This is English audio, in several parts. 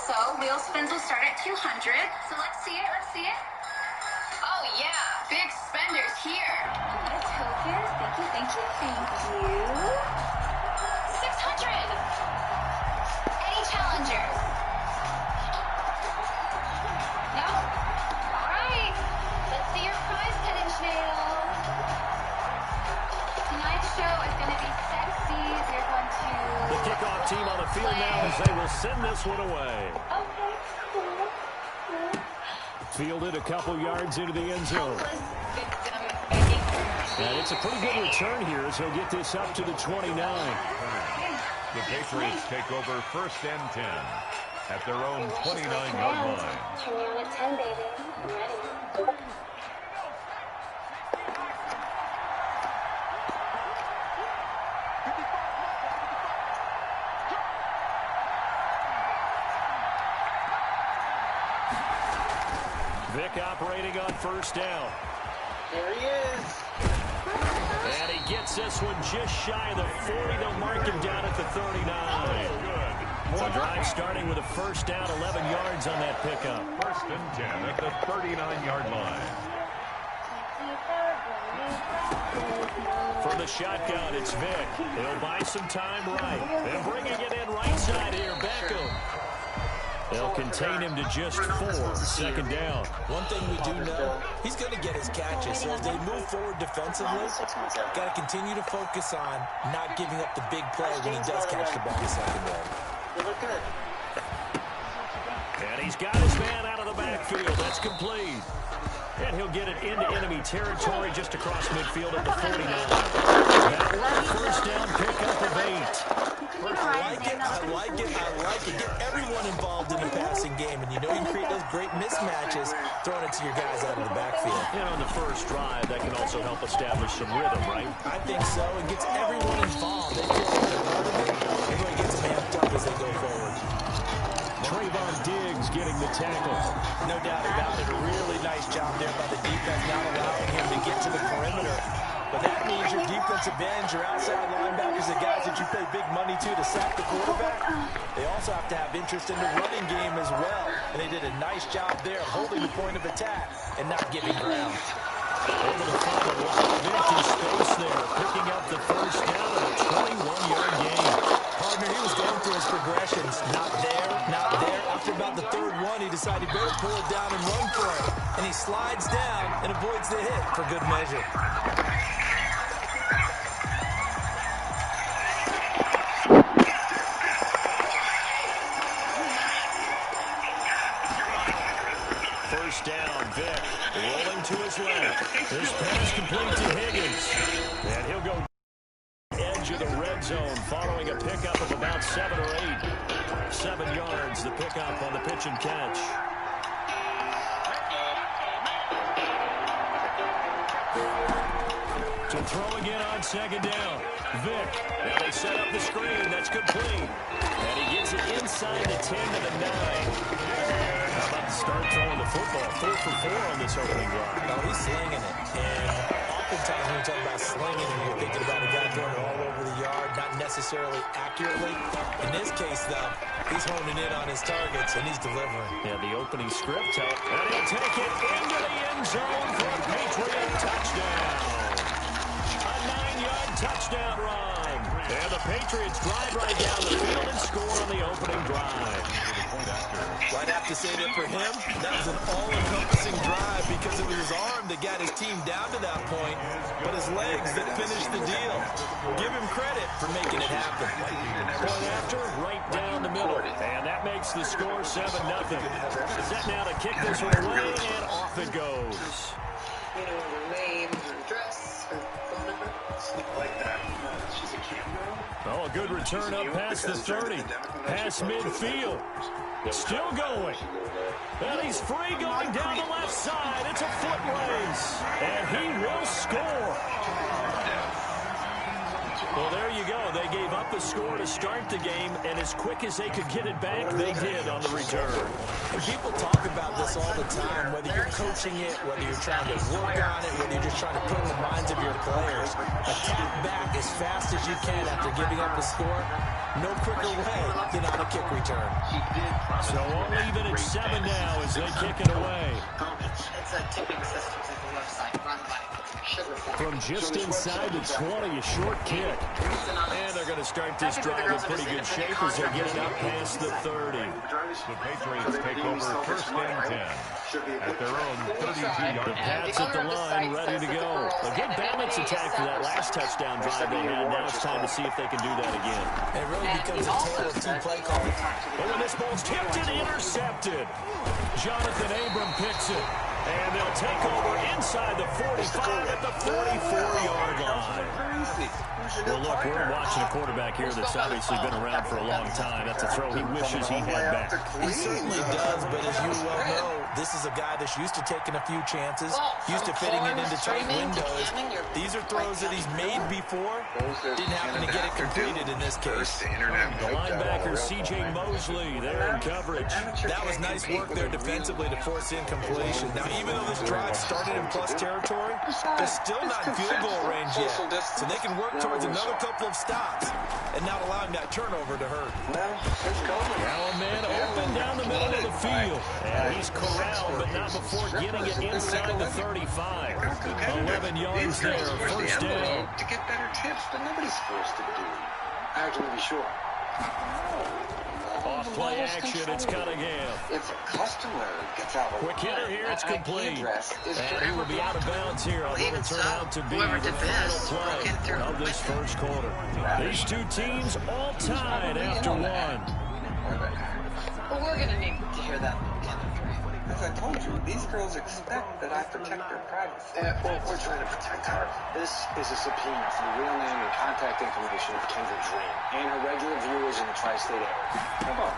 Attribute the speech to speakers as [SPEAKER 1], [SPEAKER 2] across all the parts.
[SPEAKER 1] So wheel spins will start at 200. So let's see it. Oh yeah, big spenders here. Got a token. Thank you. 600. Any challengers? No? All right. Let's see your prize potential. Tonight's show is going to be sexy. They're going to...
[SPEAKER 2] The kickoff team on the field now as they will send this one away.
[SPEAKER 1] Okay, cool.
[SPEAKER 2] Fielded a couple yards into the end zone. And it's a pretty good return here as he'll get this up to the 29.
[SPEAKER 3] The Patriots take over 1st and 10 at their own 29-yard line.
[SPEAKER 1] Turn me on at 10, baby. I'm ready.
[SPEAKER 2] Vic operating on 1st down.
[SPEAKER 4] There he is.
[SPEAKER 2] And he gets this one just shy of the 40. They'll mark him down at the 39. The drive starting with a 1st down, 11 yards on that pickup.
[SPEAKER 3] 1st and 10 at the 39-yard line.
[SPEAKER 2] From the shotgun, it's Vic. He'll buy some time right. And bringing it in right side here, Beckham. They'll contain him to just 4. 2nd down.
[SPEAKER 5] One thing we do know, he's going to get his catches. So as they move forward defensively, got to continue to focus on not giving up the big play when he does catch the ball in secondary.
[SPEAKER 4] You look good.
[SPEAKER 2] And he's got his man out of the backfield. That's complete. And he'll get it into enemy territory just across midfield at the 49. That'll work. 1st down, pickup of 8.
[SPEAKER 5] I like it. Get everyone involved in the passing game. And you know you can create those great mismatches throwing it to your guys out of the backfield.
[SPEAKER 2] And on the first drive, that can also help establish some rhythm, right?
[SPEAKER 5] I think so. It gets everyone involved. They feel like they're part of it. Everybody gets amped up as they go forward.
[SPEAKER 2] Trayvon Diggs getting the tackle.
[SPEAKER 5] No doubt about it. A really nice job there by the defense, not allowing him to get to the perimeter. But that means your defensive ends, your outside linebackers, the guys that you pay big money to sack the quarterback, they also have to have interest in the running game as well. And they did a nice job there of holding the point of attack and not giving ground.
[SPEAKER 2] Able to find a lot of empty space there, picking up the 1st down at a 21-yard gain.
[SPEAKER 5] Partner, he was going through his progressions. Not there. After about the 3rd one, he decided he better pull it down and run for it. And he slides down and avoids the hit for good measure.
[SPEAKER 2] First down, Vic rolling to his left. This pass complete to Higgins. And he'll go edge of the red zone following a pickup of about 7 or 8. 7 yards, the pickup on the pitch and catch. To throw again on 2nd down. Vic. Now they set up the screen. That's complete. And he gets it inside the 10 to the 9. How about the start throwing the football? 4 for 4 on this opening drive.
[SPEAKER 5] Oh, he's slinging it. And oftentimes when you talk about slinging it, you're thinking about a guy throwing it all over the yard, not necessarily accurately. In this case, though, he's honing in on his targets, and he's delivering.
[SPEAKER 2] Yeah, the opening script. And he'll take it into the end zone for a Patriot touchdown. A 9-yard touchdown run. And the Patriots drive right down the field and score on the opening drive.
[SPEAKER 5] I'd have to say that for him, that was an all-encompassing drive because it was his arm that got his team down to that point, but his legs that finished the deal. Give him credit for making it happen.
[SPEAKER 2] Point after, right down the middle. And that makes the score 7-0. Set now to kick this one away, and off it goes.
[SPEAKER 4] You know, her name, her dress, her phone number, stuff like that. She's a cute girl.
[SPEAKER 2] Oh, a good return up past the 30. Past midfield. Still going. And he's free going down the left side. It's a foot race. And he will score. Well, there you go. They gave up a score to start the game, and as quick as they could get it back, they did on the return.
[SPEAKER 5] And people talk about this all the time, whether you're coaching it, whether you're trying to work on it, whether you're just trying to put in the minds of your players. Attack back as fast as you can after giving up a score. No quicker way than on a kick return.
[SPEAKER 2] So all even at 7 now as they kick it away.
[SPEAKER 4] It's a tipping system at the website run by
[SPEAKER 2] From just inside the 20, a short kick. And they're going to start this drive in pretty good shape as they're getting up past the 30.
[SPEAKER 3] The Patriots take over first and 10 at their own 32-yard
[SPEAKER 2] The Pats at the line, ready to go. A good balance attack for that last touchdown drive they had. Now it's time to see if they can do that again.
[SPEAKER 5] It really becomes a tale of two play calls.
[SPEAKER 2] Oh, and this ball's tipped and intercepted. Jonathan Abram picks it. And they'll take over inside the 45 at the 44-yard line. Well, look, we're watching a quarterback here that's obviously been around for a long time. That's a throw he wishes he had back.
[SPEAKER 5] He certainly does, but as you well know, this is a guy that's used to taking a few chances, used to fitting it into tight windows. These are throws that he's made before. Didn't happen to get it completed in this case.
[SPEAKER 2] The linebacker, C.J. Mosley, there in coverage.
[SPEAKER 5] That was nice work there defensively to force incompletion. Now, even though this drive started in plus territory, they're still not in field goal range yet. So they can work towards another couple of stops and not allowing that turnover to hurt.
[SPEAKER 2] Now a man open down the middle of the field. And he's corralled, but not before getting it inside the 35. 11 yards there, first down.
[SPEAKER 6] To get better tips, but nobody's supposed to do. I have to be sure.
[SPEAKER 2] Off play action, it's Cunningham.
[SPEAKER 6] If a customer gets out of
[SPEAKER 2] Quick hitter here, it's complete. And he will be out of bounds here on what will turn out to be the final play of this first quarter. These two teams all tied after one.
[SPEAKER 4] Well, we're going to need to hear that again after.
[SPEAKER 6] As I told you, these girls expect that I protect their privacy.
[SPEAKER 7] Well, we're trying to protect her. This is a subpoena for the real name and contact information of Kendra Dream and her regular viewers in the tri-state area.
[SPEAKER 6] Come on.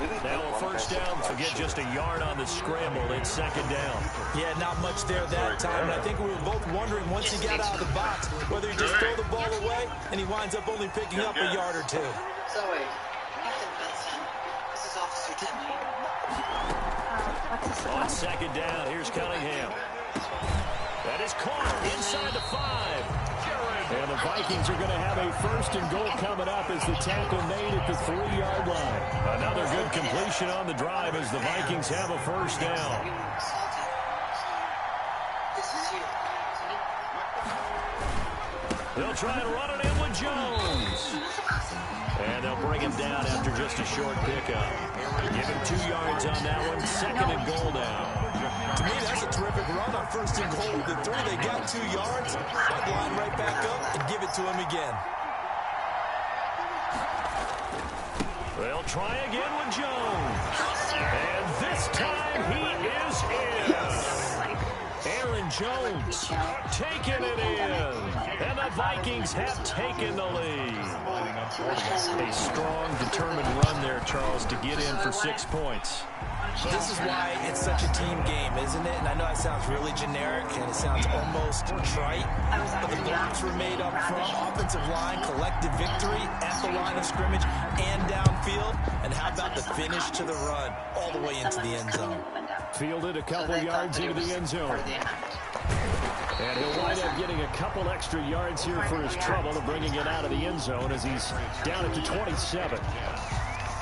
[SPEAKER 6] Really?
[SPEAKER 2] Now a first down, so get just a yard on the scramble. It's second down.
[SPEAKER 5] Yeah, not much there that time. And I think we were both wondering once he got out of the box whether he just throw the ball away and he winds up only picking up a yard or two.
[SPEAKER 4] Zoe, Captain Benson, this is Officer Timmy.
[SPEAKER 2] On second down, here's Cunningham. That is caught inside the 5. And the Vikings are going to have a first and goal coming up as the tackle made at the 3-yard line. Another good completion on the drive as the Vikings have a first down.
[SPEAKER 4] This is you.
[SPEAKER 2] They'll try and run it in with Jones. And they'll bring him down after just a short pickup. Give him 2 yards on that one. Second and goal now.
[SPEAKER 5] To me, that's a terrific run on first and goal. The 3, they got 2 yards. That line right back up and give it to him again.
[SPEAKER 2] They'll try again with Jones. And this time he is in. Aaron Jones taking it in. And the Vikings have taken the lead. A strong, determined run there, Charles, to get in for 6 points.
[SPEAKER 5] This is why it's such a team game, isn't it? And I know it sounds really generic and it sounds almost trite, but the blocks were made up front, offensive line, collective victory at the line of scrimmage and downfield. And how about the finish to the run all the way into the end zone?
[SPEAKER 2] Fielded a couple yards into the end zone. And he'll wind up getting a couple extra yards here for his trouble of bringing it out of the end zone as he's down at the 27.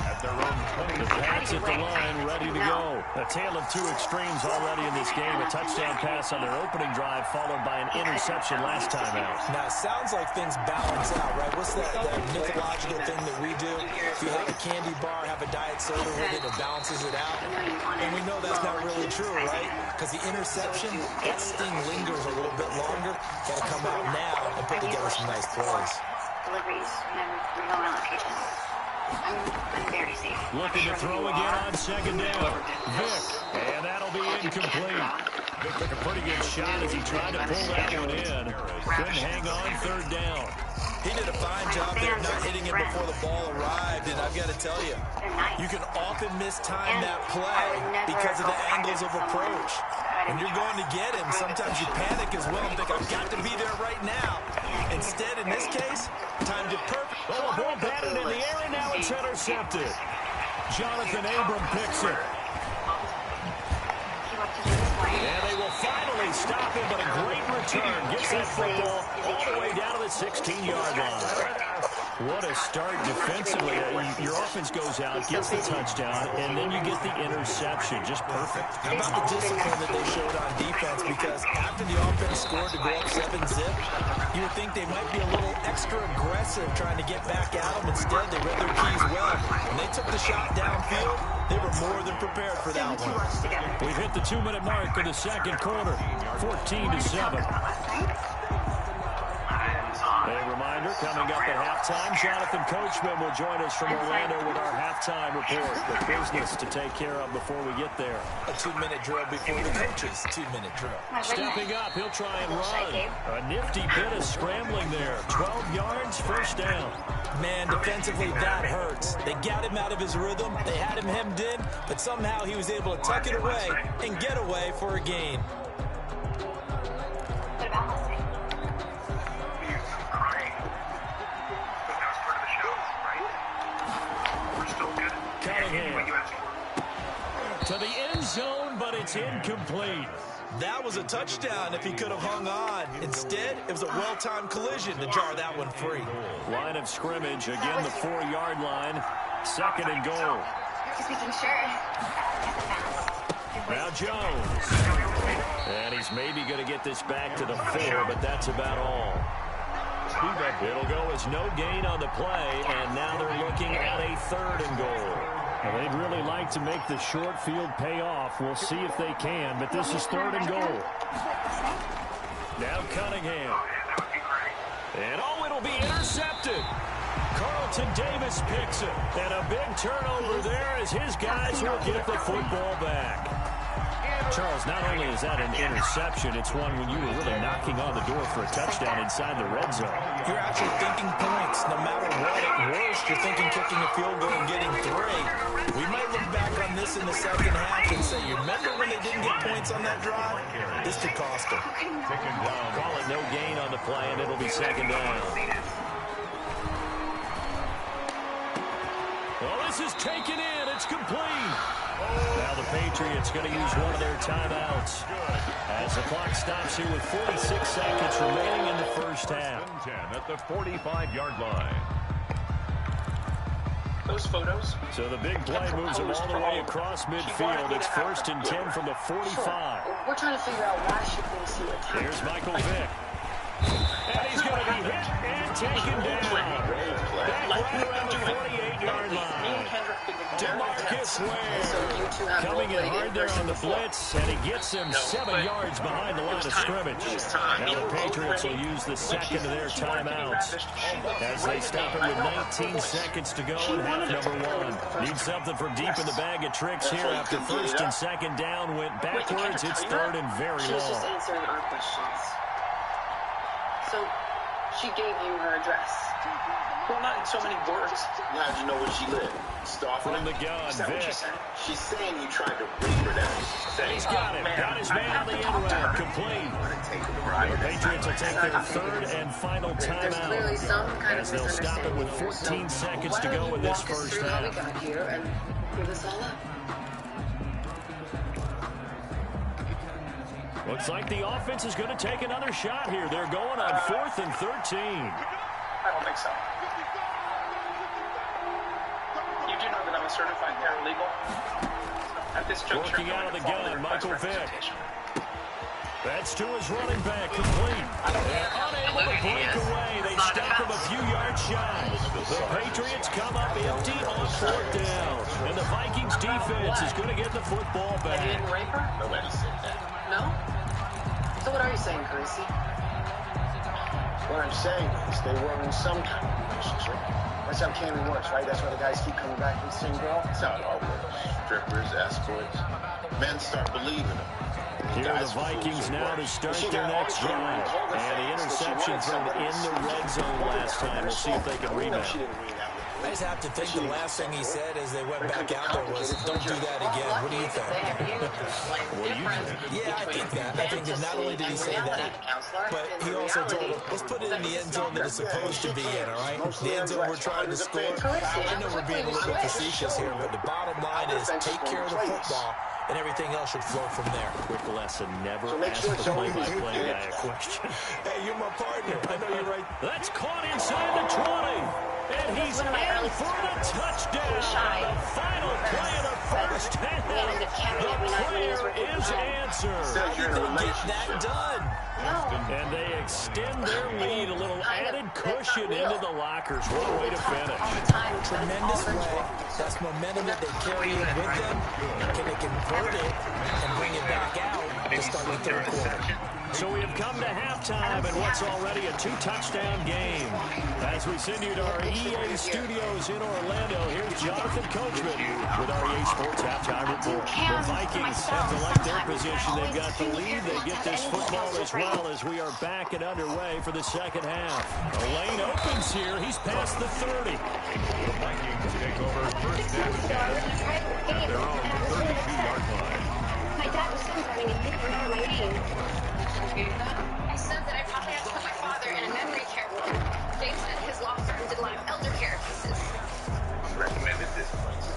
[SPEAKER 3] at their own 20.
[SPEAKER 2] The Pats at the line, ready to go. A tale of two extremes already in this game. A touchdown pass on their opening drive, followed by an interception last time out.
[SPEAKER 5] Now, it sounds like things balance out, right? What's that mythological thing that we do? If you have a candy bar, have a diet soda with it, it balances it out. And we know that's not really true, right? Because the interception, that sting lingers a little bit longer. Got to come out now and put together some nice plays.
[SPEAKER 1] Deliveries, never real on location. I'm very safe.
[SPEAKER 2] Looking to throw again on second down. Vic, and that'll be incomplete. Vic took a pretty good shot as he tried to pull that one in. Couldn't hang on third down.
[SPEAKER 5] He did a fine job there not hitting it before the ball arrived, and I've got to tell you, you can often mistime that play because of the angles of approach. When you're going to get him, sometimes you panic as well and think, I've got to be there right now. Instead, in this case, timed it perfect.
[SPEAKER 2] Oh, a ball batted in the air, and now it's intercepted. Jonathan Abram picks it. stop him, but a great return. Gets that football all the way down to the 16-yard line. What a start defensively. Your offense goes out, gets the touchdown, and then you get the interception. Just perfect.
[SPEAKER 5] How about the discipline that they showed on defense? Because after the offense scored to go up 7-zip, you would think they might be a little extra aggressive trying to get back at them. Instead, they read their keys well. When they took the shot downfield, they were more than prepared for that one.
[SPEAKER 2] We've hit the 2-minute mark of the second quarter, 14-7. A reminder, coming up at halftime, Jonathan Coachman will join us from Orlando with our halftime report. The business to take care of before we get there.
[SPEAKER 5] A 2-minute drill before the coach's 2-minute drill.
[SPEAKER 2] Stepping up, he'll try and run. A nifty bit of scrambling there. 12 yards, first down.
[SPEAKER 5] Man, defensively, that hurts. They got him out of his rhythm. They had him hemmed in, but somehow he was able to tuck it away and get away for a gain.
[SPEAKER 1] What about Mustang?
[SPEAKER 2] To the end zone, but it's incomplete.
[SPEAKER 5] That was a touchdown if he could have hung on. Instead, it was a well-timed collision to jar that one free.
[SPEAKER 2] Line of scrimmage, again the 4-yard line. Second and goal.
[SPEAKER 1] Just making sure.
[SPEAKER 2] Now Jones. And he's maybe going to get this back to the 4, but that's about all. It'll go as no gain on the play, and now they're looking at a 3rd and goal. Well, they'd really like to make the short field pay off. We'll see if they can, but this is 3rd and goal. Now Cunningham. And it'll be intercepted. Carlton Davis picks it. And a big turnover there as his guys will get the football back. Charles, not only is that an interception, it's one when you were really knocking on the door for a touchdown inside the red zone.
[SPEAKER 5] You're actually thinking points. No matter what, at worst, you're thinking kicking a field goal and getting 3. We might look back on this in the second half and say, you remember when they didn't get points on that drive? This could cost them.
[SPEAKER 2] Call it no gain on the play, and it'll be 2nd down. Well, this is taken in. It's complete. Now the Patriots going to use one of their timeouts as the clock stops here with 46 seconds remaining in the first half.
[SPEAKER 3] 10 at the 45-yard line.
[SPEAKER 6] Those photos.
[SPEAKER 2] So the big play moves them all the way across midfield. It's 1st and 10 from the 45.
[SPEAKER 4] We're trying to figure out why she thinks he attacked.
[SPEAKER 2] Here's Michael Vick. And he's going to be hit and taken down. Back right around the 48-yard line. DeMarcus Ware coming in hard there on the blitz, and he gets him 7 yards behind the line of scrimmage. Now the Patriots will use the second of their timeouts as they stop it with 19 seconds to go in half number 1. Need something from deep in the bag of tricks here after 1st and 2nd down went backwards. It's 3rd and very
[SPEAKER 4] She was just
[SPEAKER 2] long.
[SPEAKER 4] answering our questions. So, she gave you her address.
[SPEAKER 6] Well, not in so many words.
[SPEAKER 8] How'd you know where she lived?
[SPEAKER 2] From the gun,
[SPEAKER 6] Is that what
[SPEAKER 2] Vick.
[SPEAKER 6] you said?
[SPEAKER 8] She's saying you tried to rape her. That's what she's saying.
[SPEAKER 2] He's got him. Got his man on the end route. Complete. The Patriots will take their 3rd and final
[SPEAKER 4] There's clearly some
[SPEAKER 2] timeout
[SPEAKER 4] kind
[SPEAKER 2] as
[SPEAKER 4] of
[SPEAKER 2] they'll stop it with
[SPEAKER 4] misunderstanding
[SPEAKER 2] 14
[SPEAKER 4] here. So
[SPEAKER 2] seconds to
[SPEAKER 4] why don't
[SPEAKER 2] go in
[SPEAKER 4] you
[SPEAKER 2] this
[SPEAKER 4] walk us
[SPEAKER 2] first
[SPEAKER 4] through how we
[SPEAKER 2] half.
[SPEAKER 4] got here and give us all up?
[SPEAKER 2] Looks like the offense is going to take another shot here. They're going on 4th and 13.
[SPEAKER 6] I don't think so. You do know that I'm a certified paralegal? At this juncture,
[SPEAKER 2] Working out of the
[SPEAKER 6] I'm going to
[SPEAKER 2] gun,
[SPEAKER 6] follow
[SPEAKER 2] Michael Vick.
[SPEAKER 6] representation.
[SPEAKER 2] That's to his running back, complete. And unable to break away. They stop him a few yards shy. The Patriots come up empty on 4th down. And the Vikings defense is going to get the football
[SPEAKER 4] That you
[SPEAKER 2] back.
[SPEAKER 4] didn't rape her?
[SPEAKER 8] Nobody said that.
[SPEAKER 4] No? So what are you saying, Carisi?
[SPEAKER 7] What I'm saying is they were in some kind of relationship. That's how camming works, right? That's why the guys keep coming back with the same girl.
[SPEAKER 8] That's how it all works. Strippers, escorts. Men start believing them.
[SPEAKER 2] Here are the Vikings now to start their next drive. And the interception thrown in the red zone last time. We'll see if they can rebound.
[SPEAKER 5] I just have to think the last thing he said as they went back out there was, don't do that again. What do you think?
[SPEAKER 2] What do you think?
[SPEAKER 5] Yeah, I think that. I think that not only did he say that, but he also told him, let's put it in the end zone that it's supposed to be in, all right? The end zone we're trying to score. I know we're being a little bit facetious here, but the bottom line is take care of the football and everything else should flow from there.
[SPEAKER 2] Quick lesson, never
[SPEAKER 7] So make
[SPEAKER 2] ask
[SPEAKER 7] sure
[SPEAKER 2] the
[SPEAKER 7] it's always
[SPEAKER 2] play-by-play
[SPEAKER 7] you.
[SPEAKER 2] guy a question.
[SPEAKER 5] Hey, you're my partner. I know you're right.
[SPEAKER 2] That's caught inside the 20. And he's
[SPEAKER 1] One of my
[SPEAKER 2] in
[SPEAKER 1] early
[SPEAKER 2] for the touchdown.
[SPEAKER 1] shy.
[SPEAKER 2] The final play of the first half.
[SPEAKER 1] We ended up carrying every
[SPEAKER 2] The
[SPEAKER 1] night when he was
[SPEAKER 2] prayer
[SPEAKER 1] working
[SPEAKER 2] is
[SPEAKER 1] from home.
[SPEAKER 2] answered.
[SPEAKER 5] How did they get that done?
[SPEAKER 2] And they extend their lead, a little added cushion into the lockers. What a way to finish.
[SPEAKER 5] Tremendous way. That's momentum that they carry in with them. Can they convert it and bring it back out to start the third quarter?
[SPEAKER 2] So we have come to halftime in what's already a 2-touchdown game. As we send you to our EA studios in Orlando, here's Jonathan Coachman with our EA Sports Halftime Report. The Vikings have to like their position. They've got the lead. They get this football as well as we are back and underway for the second half. A lane opens here. He's past the 30.
[SPEAKER 3] The Vikings take over first and 10 at their own 32-yard line.
[SPEAKER 1] My dad was running and didn't remember my name. I said that I probably have to put my father in a memory care ward. Dave said his law firm did a lot of elder care cases.
[SPEAKER 8] Recommended this place.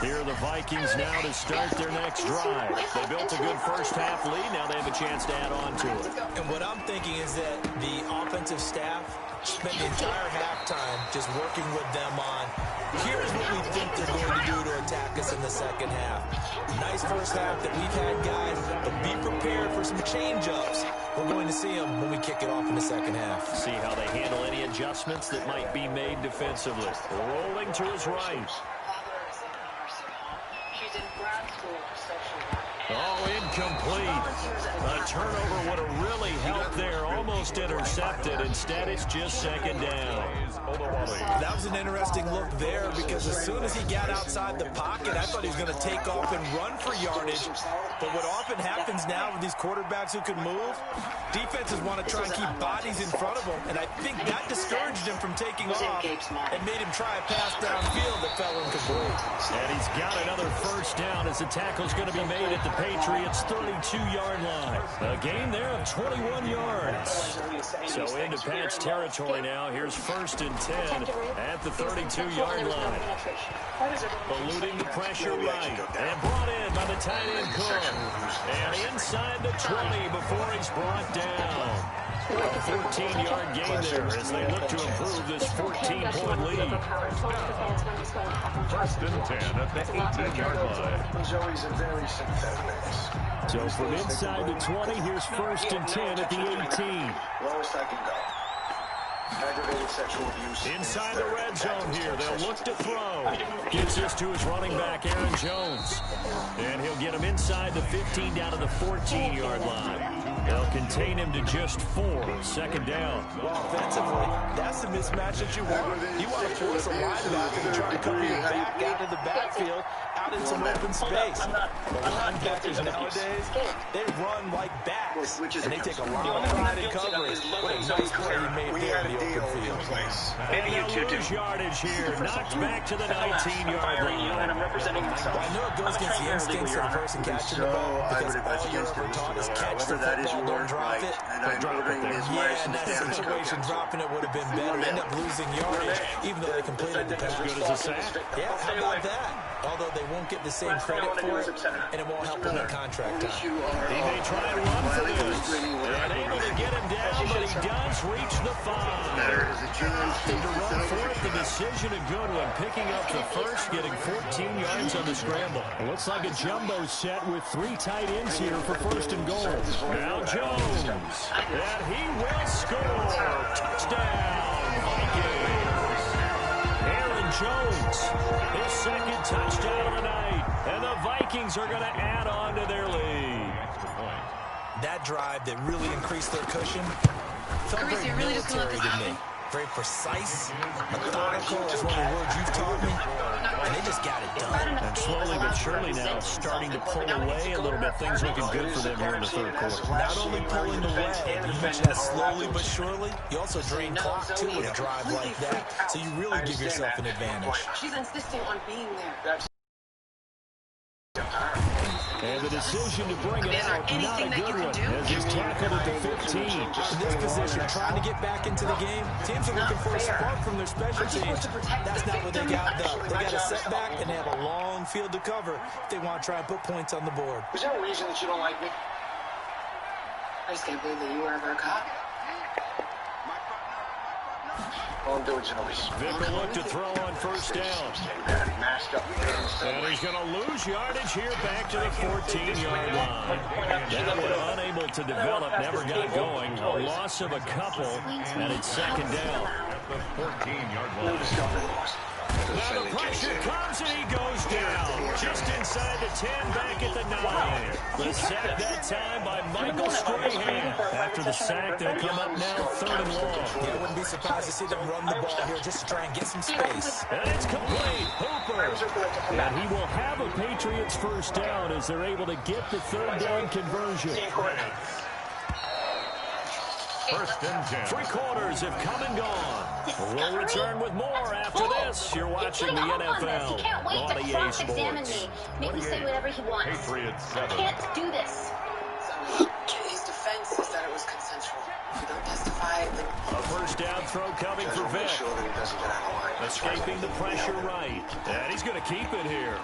[SPEAKER 2] Here are the Vikings now to start their next drive. They built a good first-half lead. Now they have a chance to add on to it.
[SPEAKER 5] And what I'm thinking is that the offensive staff spent the entire halftime just working with them on, here's what we think they're going to do to attack us in the second half. Nice first half that we've had, guys, but be prepared for some change-ups. We're going to see them when we kick it off in the second half.
[SPEAKER 2] See how they handle any adjustments that might be made defensively. Rolling to his right.
[SPEAKER 4] She's in grad school for social work.
[SPEAKER 2] Oh, incomplete. A turnover would have really helped there. Almost intercepted. Instead, it's just second down.
[SPEAKER 5] That was an interesting look there because as soon as he got outside the pocket, I thought he was going to take off and run for yardage. But what often happens now with these quarterbacks who can move, defenses want to try and keep bodies in front of them. And I think that discouraged him from taking off and made him try a pass downfield that fell incomplete.
[SPEAKER 2] And he's got another first down as the tackle's going to be made at the Patriots' 32-yard line. A gain there of 21 yards. So into Pat's territory now. Here's first and 10 at the 32-yard line. Eluding the pressure right. And brought in by the tight end Cook. And inside the 20 before he's brought down. A 14-yard gain there as they look to improve this 14-point lead.
[SPEAKER 3] First and 10 at the 18-yard line.
[SPEAKER 7] He's always a very sympathetic mix.
[SPEAKER 2] So from inside the 20, here's first and 10 at the 18.
[SPEAKER 7] Lowest I can go. Aggravated sexual abuse.
[SPEAKER 2] Inside the red zone here. They'll look to throw. Gets this to his running back, Aaron Jones. And he'll get him inside the 15 down to the 14-yard line. They'll contain him to just 4. Second down.
[SPEAKER 5] Well, offensively, that's the mismatch that you want. You want to force a linebacker to try to cover your back out of the backfield, out in some open space. The linebackers nowadays, they run like backs, and they take a lot of pride in coverage. What a nice play he made there in the open field.
[SPEAKER 2] Maybe you lose yardage here. Knocked back to the 19-yard line.
[SPEAKER 6] And I'm representing myself.
[SPEAKER 5] I know it goes against the instincts of the person catching the ball because all you're ever taught is catch the football, don't drop it. Yeah, in that situation, dropping it would have been better. End up losing yardage, even though they completed the pass.
[SPEAKER 2] Good as a sack.
[SPEAKER 5] Yeah, how about that? Although they won't get the same credit for it, and it won't help them in contract time.
[SPEAKER 2] He may try and run for this. And able to get him down, but he does reach the 5. And to run for it, the decision a good one. Picking up the first, getting 14 yards on the scramble. It looks like a jumbo set with 3 tight ends here for first and goal. Now Jones. And he will score. Touchdown, Vikings. Aaron Jones, his second touchdown of the night. And the Vikings are going to add on to their lead.
[SPEAKER 5] That drive that really increased their cushion felt very military to me. Very precise, methodical, is one of the words you've taught me. And they just got it done.
[SPEAKER 2] And slowly but surely now starting to pull away a little bit. Things looking good for them here in the third quarter.
[SPEAKER 5] Not only pulling away, you mentioned that slowly but surely, you also drain clock too with a drive like that. So you really give yourself an advantage.
[SPEAKER 4] She's insisting on being there.
[SPEAKER 2] And the decision to bring it out, not a good one, as he's tackled at the 15.
[SPEAKER 5] In this position, trying to get back into the game, teams are looking for a spark from their special teams. That's not what they got, though. They got a setback, and they have a long field to cover if they want to try and put points on the board.
[SPEAKER 7] Is there a reason that you don't like me?
[SPEAKER 4] I just can't believe that you were ever a cop.
[SPEAKER 7] All I'm doing is always.
[SPEAKER 2] Vic will look to throw on first down. And he's going to lose yardage here back to the 14-yard line. That one unable to develop, never got going. A loss of a couple, and it's second down.
[SPEAKER 3] At the 14-yard line.
[SPEAKER 2] Now the pressure comes and he goes down. Just inside the 10, back at the 9. The sack that time by Michael Strahan. After the sack, they'll come up now 3rd and long.
[SPEAKER 5] Yeah, I wouldn't be surprised to see them run the ball here just to try and get some space.
[SPEAKER 2] And it's complete. Hooper. And he will have a Patriots first down as they're able to get the 3rd down conversion.
[SPEAKER 3] First and 10.
[SPEAKER 2] 3 quarters have come and gone. We'll return with more after this. You're watching the NFL
[SPEAKER 1] He can't wait
[SPEAKER 2] on
[SPEAKER 1] to
[SPEAKER 2] EA
[SPEAKER 1] cross-examine
[SPEAKER 2] Sports.
[SPEAKER 1] me. Make me say whatever he wants.
[SPEAKER 3] Patriots
[SPEAKER 1] I
[SPEAKER 3] 7.
[SPEAKER 1] can't do this.
[SPEAKER 4] His defense is that it was consensual. If you don't testify, then
[SPEAKER 2] A first down throw coming for Vic.
[SPEAKER 7] Sure that he doesn't get out of line.
[SPEAKER 2] Escaping the pressure right. And he's going to keep it here.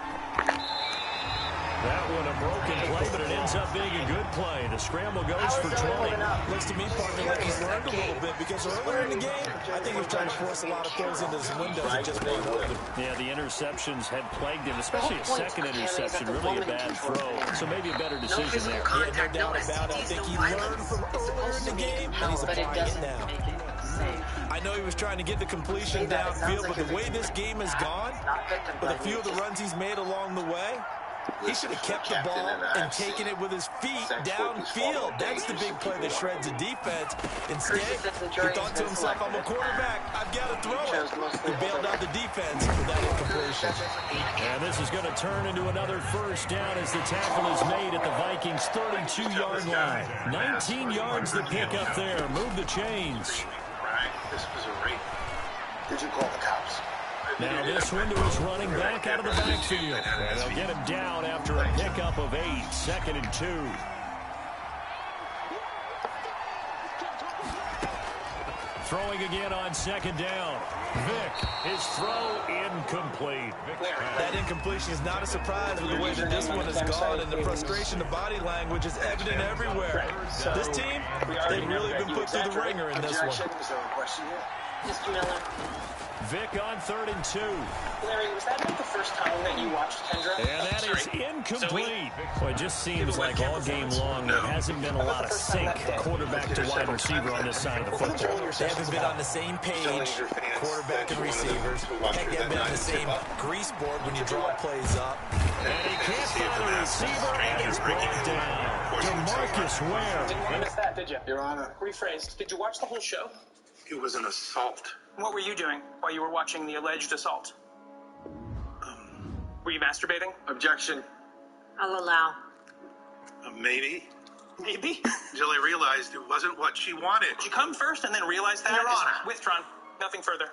[SPEAKER 2] That one a broken play, but it ends up being a good play. The scramble goes for 20.
[SPEAKER 5] Looks to me, partner, like he's learned a little bit because earlier in the game, I think he was trying to force a lot of throws into his windows and just wasn't open.
[SPEAKER 2] Yeah, the interceptions had plagued him, especially a second interception, really a bad throw. So maybe a better decision there.
[SPEAKER 5] Yeah, no doubt about it. I think he learned from earlier in the game, and he's applying it now. I know he was trying to get the completion downfield, but the way this game has gone, with a few of the runs he's made along the way, he should have kept the ball and taken it with his feet downfield. That's the big play that shreds the defense. Instead, he thought to himself, I'm a quarterback. I've got to throw it. He bailed out the defense with that incompletion.
[SPEAKER 2] And this is going to turn into another first down as the tackle is made at the Vikings' 32-yard line. 19 yards to pick up there. Move the chains.
[SPEAKER 8] This was a rape.
[SPEAKER 7] Did you call the cops?
[SPEAKER 2] Now this window is running back out of the backfield. And they'll get him down after a pickup of 8. 2nd and 2. Throwing again on 2nd down. Vic, his throw incomplete.
[SPEAKER 5] That incompletion is not a surprise with the way that this one has gone, and the frustration, the body language is evident everywhere. This team, they've really been put through the ringer in this one.
[SPEAKER 4] Mr. Miller.
[SPEAKER 2] Vic on 3rd and 2.
[SPEAKER 6] Larry, was that not the first time that you watched Kendra?
[SPEAKER 2] And that is incomplete. Well, it just seems like all game long there hasn't been a lot of sync quarterback to wide receiver on this side of the football.
[SPEAKER 5] They haven't been on the same page, quarterback and receivers. Heck, they haven't been on the same grease board when you draw plays up.
[SPEAKER 2] And he can't find the receiver, and he's brought down. DeMarcus Ware.
[SPEAKER 6] Didn't miss that, did you?
[SPEAKER 7] Your Honor.
[SPEAKER 6] Rephrased. Did you watch the whole show?
[SPEAKER 8] It was an assault.
[SPEAKER 6] What were you doing while you were watching the alleged assault? Were you masturbating?
[SPEAKER 8] Objection.
[SPEAKER 1] I'll allow.
[SPEAKER 8] Maybe.
[SPEAKER 6] Maybe.
[SPEAKER 8] Until I realized it wasn't what she wanted.
[SPEAKER 6] Did you come first and then realize that?
[SPEAKER 8] Your Honor.
[SPEAKER 6] Withdrawn. Nothing further.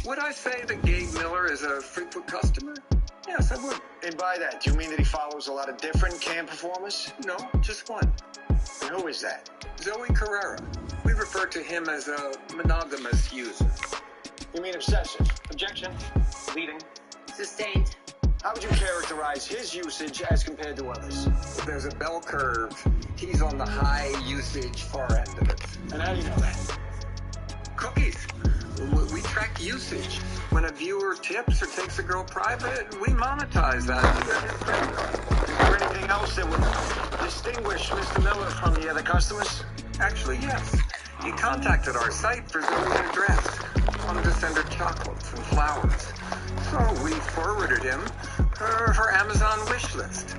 [SPEAKER 9] Would I say that Gabe Miller is a frequent customer? Yes, I would.
[SPEAKER 7] And by that, do you mean that he follows a lot of different camp performers?
[SPEAKER 9] No, just one.
[SPEAKER 7] And who is that?
[SPEAKER 9] Zoe Carrera. We refer to him as a monogamous user.
[SPEAKER 7] You mean obsessive?
[SPEAKER 6] Objection. Leading.
[SPEAKER 1] Sustained.
[SPEAKER 7] How would you characterize his usage as compared to others?
[SPEAKER 9] If there's a bell curve, he's on the high usage far end of it.
[SPEAKER 7] And how do you know that?
[SPEAKER 9] Cookies. We track usage. When a viewer tips or takes a girl private, we monetize that.
[SPEAKER 7] Is there anything else that would distinguish Mr. Miller from the other customers?
[SPEAKER 9] Actually, yes. He contacted our site for Zoe's address. Wanted to send her chocolates and flowers. So we forwarded him her Amazon wish list.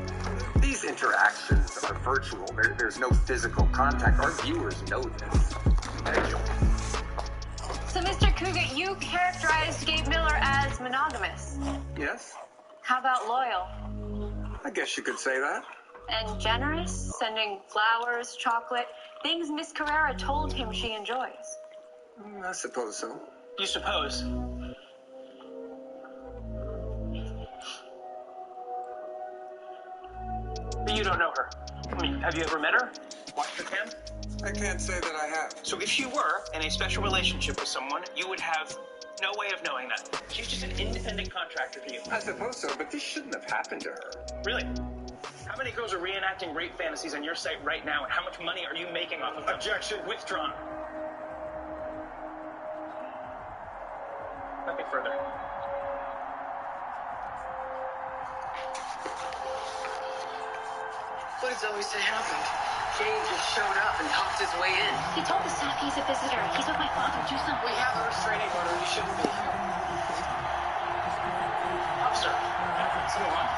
[SPEAKER 9] These interactions are virtual. There's no physical contact. Our viewers know this.
[SPEAKER 7] Thank you.
[SPEAKER 1] So, Mr. Cougar, you characterized Gabe Miller as monogamous.
[SPEAKER 9] Yes?
[SPEAKER 1] How about loyal?
[SPEAKER 9] I guess you could say that.
[SPEAKER 1] And generous, sending flowers, chocolate, things Miss Carrera told him she enjoys.
[SPEAKER 9] I suppose so.
[SPEAKER 6] You suppose? I mean, have you ever met her? Watched her cam?
[SPEAKER 9] I can't say that I have.
[SPEAKER 6] So if she were in a special relationship with someone, you would have no way of knowing that. She's just an independent contractor to you.
[SPEAKER 9] I suppose so, but this shouldn't have happened to her.
[SPEAKER 6] Really? How many girls are reenacting rape fantasies on your site right now, and how much money are you making off of them? Objection. Withdrawn. Nothing further.
[SPEAKER 4] What does always say happened? Jay just showed up and talked his way in.
[SPEAKER 1] He told the staff he's a visitor. He's with my father. Do something.
[SPEAKER 4] We have a restraining order. You shouldn't be here.
[SPEAKER 6] Officer, someone on.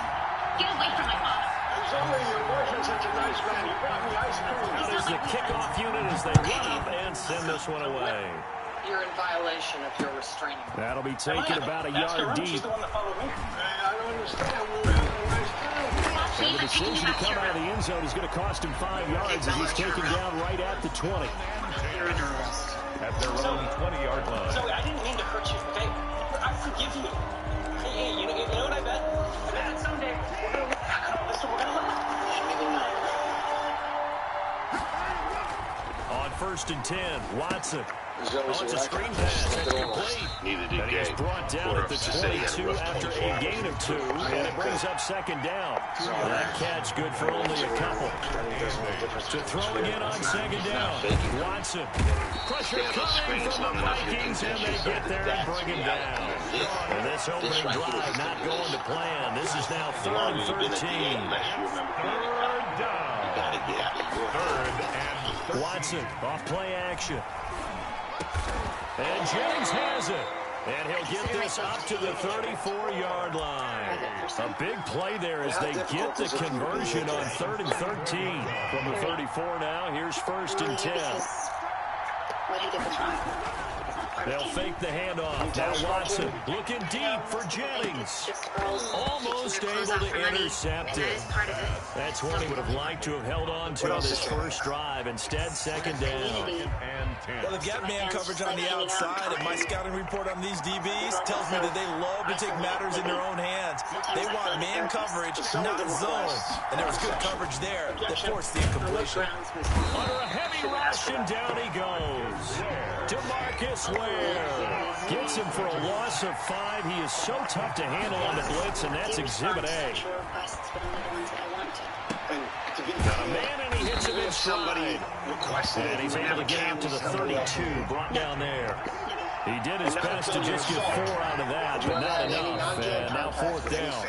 [SPEAKER 1] Get away from my father.
[SPEAKER 7] Zoe, your boyfriend's such a nice man. You brought me ice cream.
[SPEAKER 2] Now there's the kickoff unit as they run up and send this one away.
[SPEAKER 4] You're in violation of your restraining order.
[SPEAKER 2] That'll be taken about a
[SPEAKER 6] Ask her
[SPEAKER 2] yard
[SPEAKER 6] out. She's
[SPEAKER 2] deep.
[SPEAKER 6] the one that followed me.
[SPEAKER 7] I don't understand. We're having a nice time.
[SPEAKER 2] And the decision to come out of the end zone is going to cost him 5 yards as he's taken down right at the 20.
[SPEAKER 4] You're under arrest.
[SPEAKER 3] At their own 20-yard line.
[SPEAKER 6] Zoe, I didn't mean to hurt you, okay? I forgive you. Hey, you know what I bet? I bet that someday we're going to look back on all this and we're going to look.
[SPEAKER 4] Maybe not.
[SPEAKER 2] On 1st and 10, Watson.
[SPEAKER 7] Zoe's
[SPEAKER 2] It's a screen pass. That's complete.
[SPEAKER 8] Neither did
[SPEAKER 2] And he's
[SPEAKER 8] Gabe.
[SPEAKER 2] brought down at the 22 after a gain of 2, and it brings up 2nd down. That catch good for only a couple. To throw again on 2nd down. Watson. Pressure coming from the Vikings, and they get there and bring him down. And this opening drive not going to plan. This is now 3rd and 13.
[SPEAKER 3] Third down. Third and
[SPEAKER 2] Watson off play action. And Jennings has it. And he'll get this up to the 34-yard line. A big play there as they get the conversion on 3rd and 13. From the 34 now, here's 1st and 10.
[SPEAKER 1] What he did was wrong.
[SPEAKER 2] They'll fake the handoff. Now Watson looking deep for Jennings. Almost able to intercept it. That's one he would have liked to have held on to on this first drive. Instead, 2nd down.
[SPEAKER 3] and 10.
[SPEAKER 5] Well, they've got man coverage on the outside, and my scouting report on these DBs tells me that they love to take matters in their own hands. They want man coverage, not zone. And there was good coverage there that forced the incompletion.
[SPEAKER 2] Under a heavy rush, and down he goes. DeMarcus Ware gets him for a loss of 5. He is so tough to handle on the blitz, and that's Exhibit A. Got a man, and he hits him in stride. And he's able to get out to the 32, brought down there. He did his best to just get 4 out of that, but not enough. And now 4th down.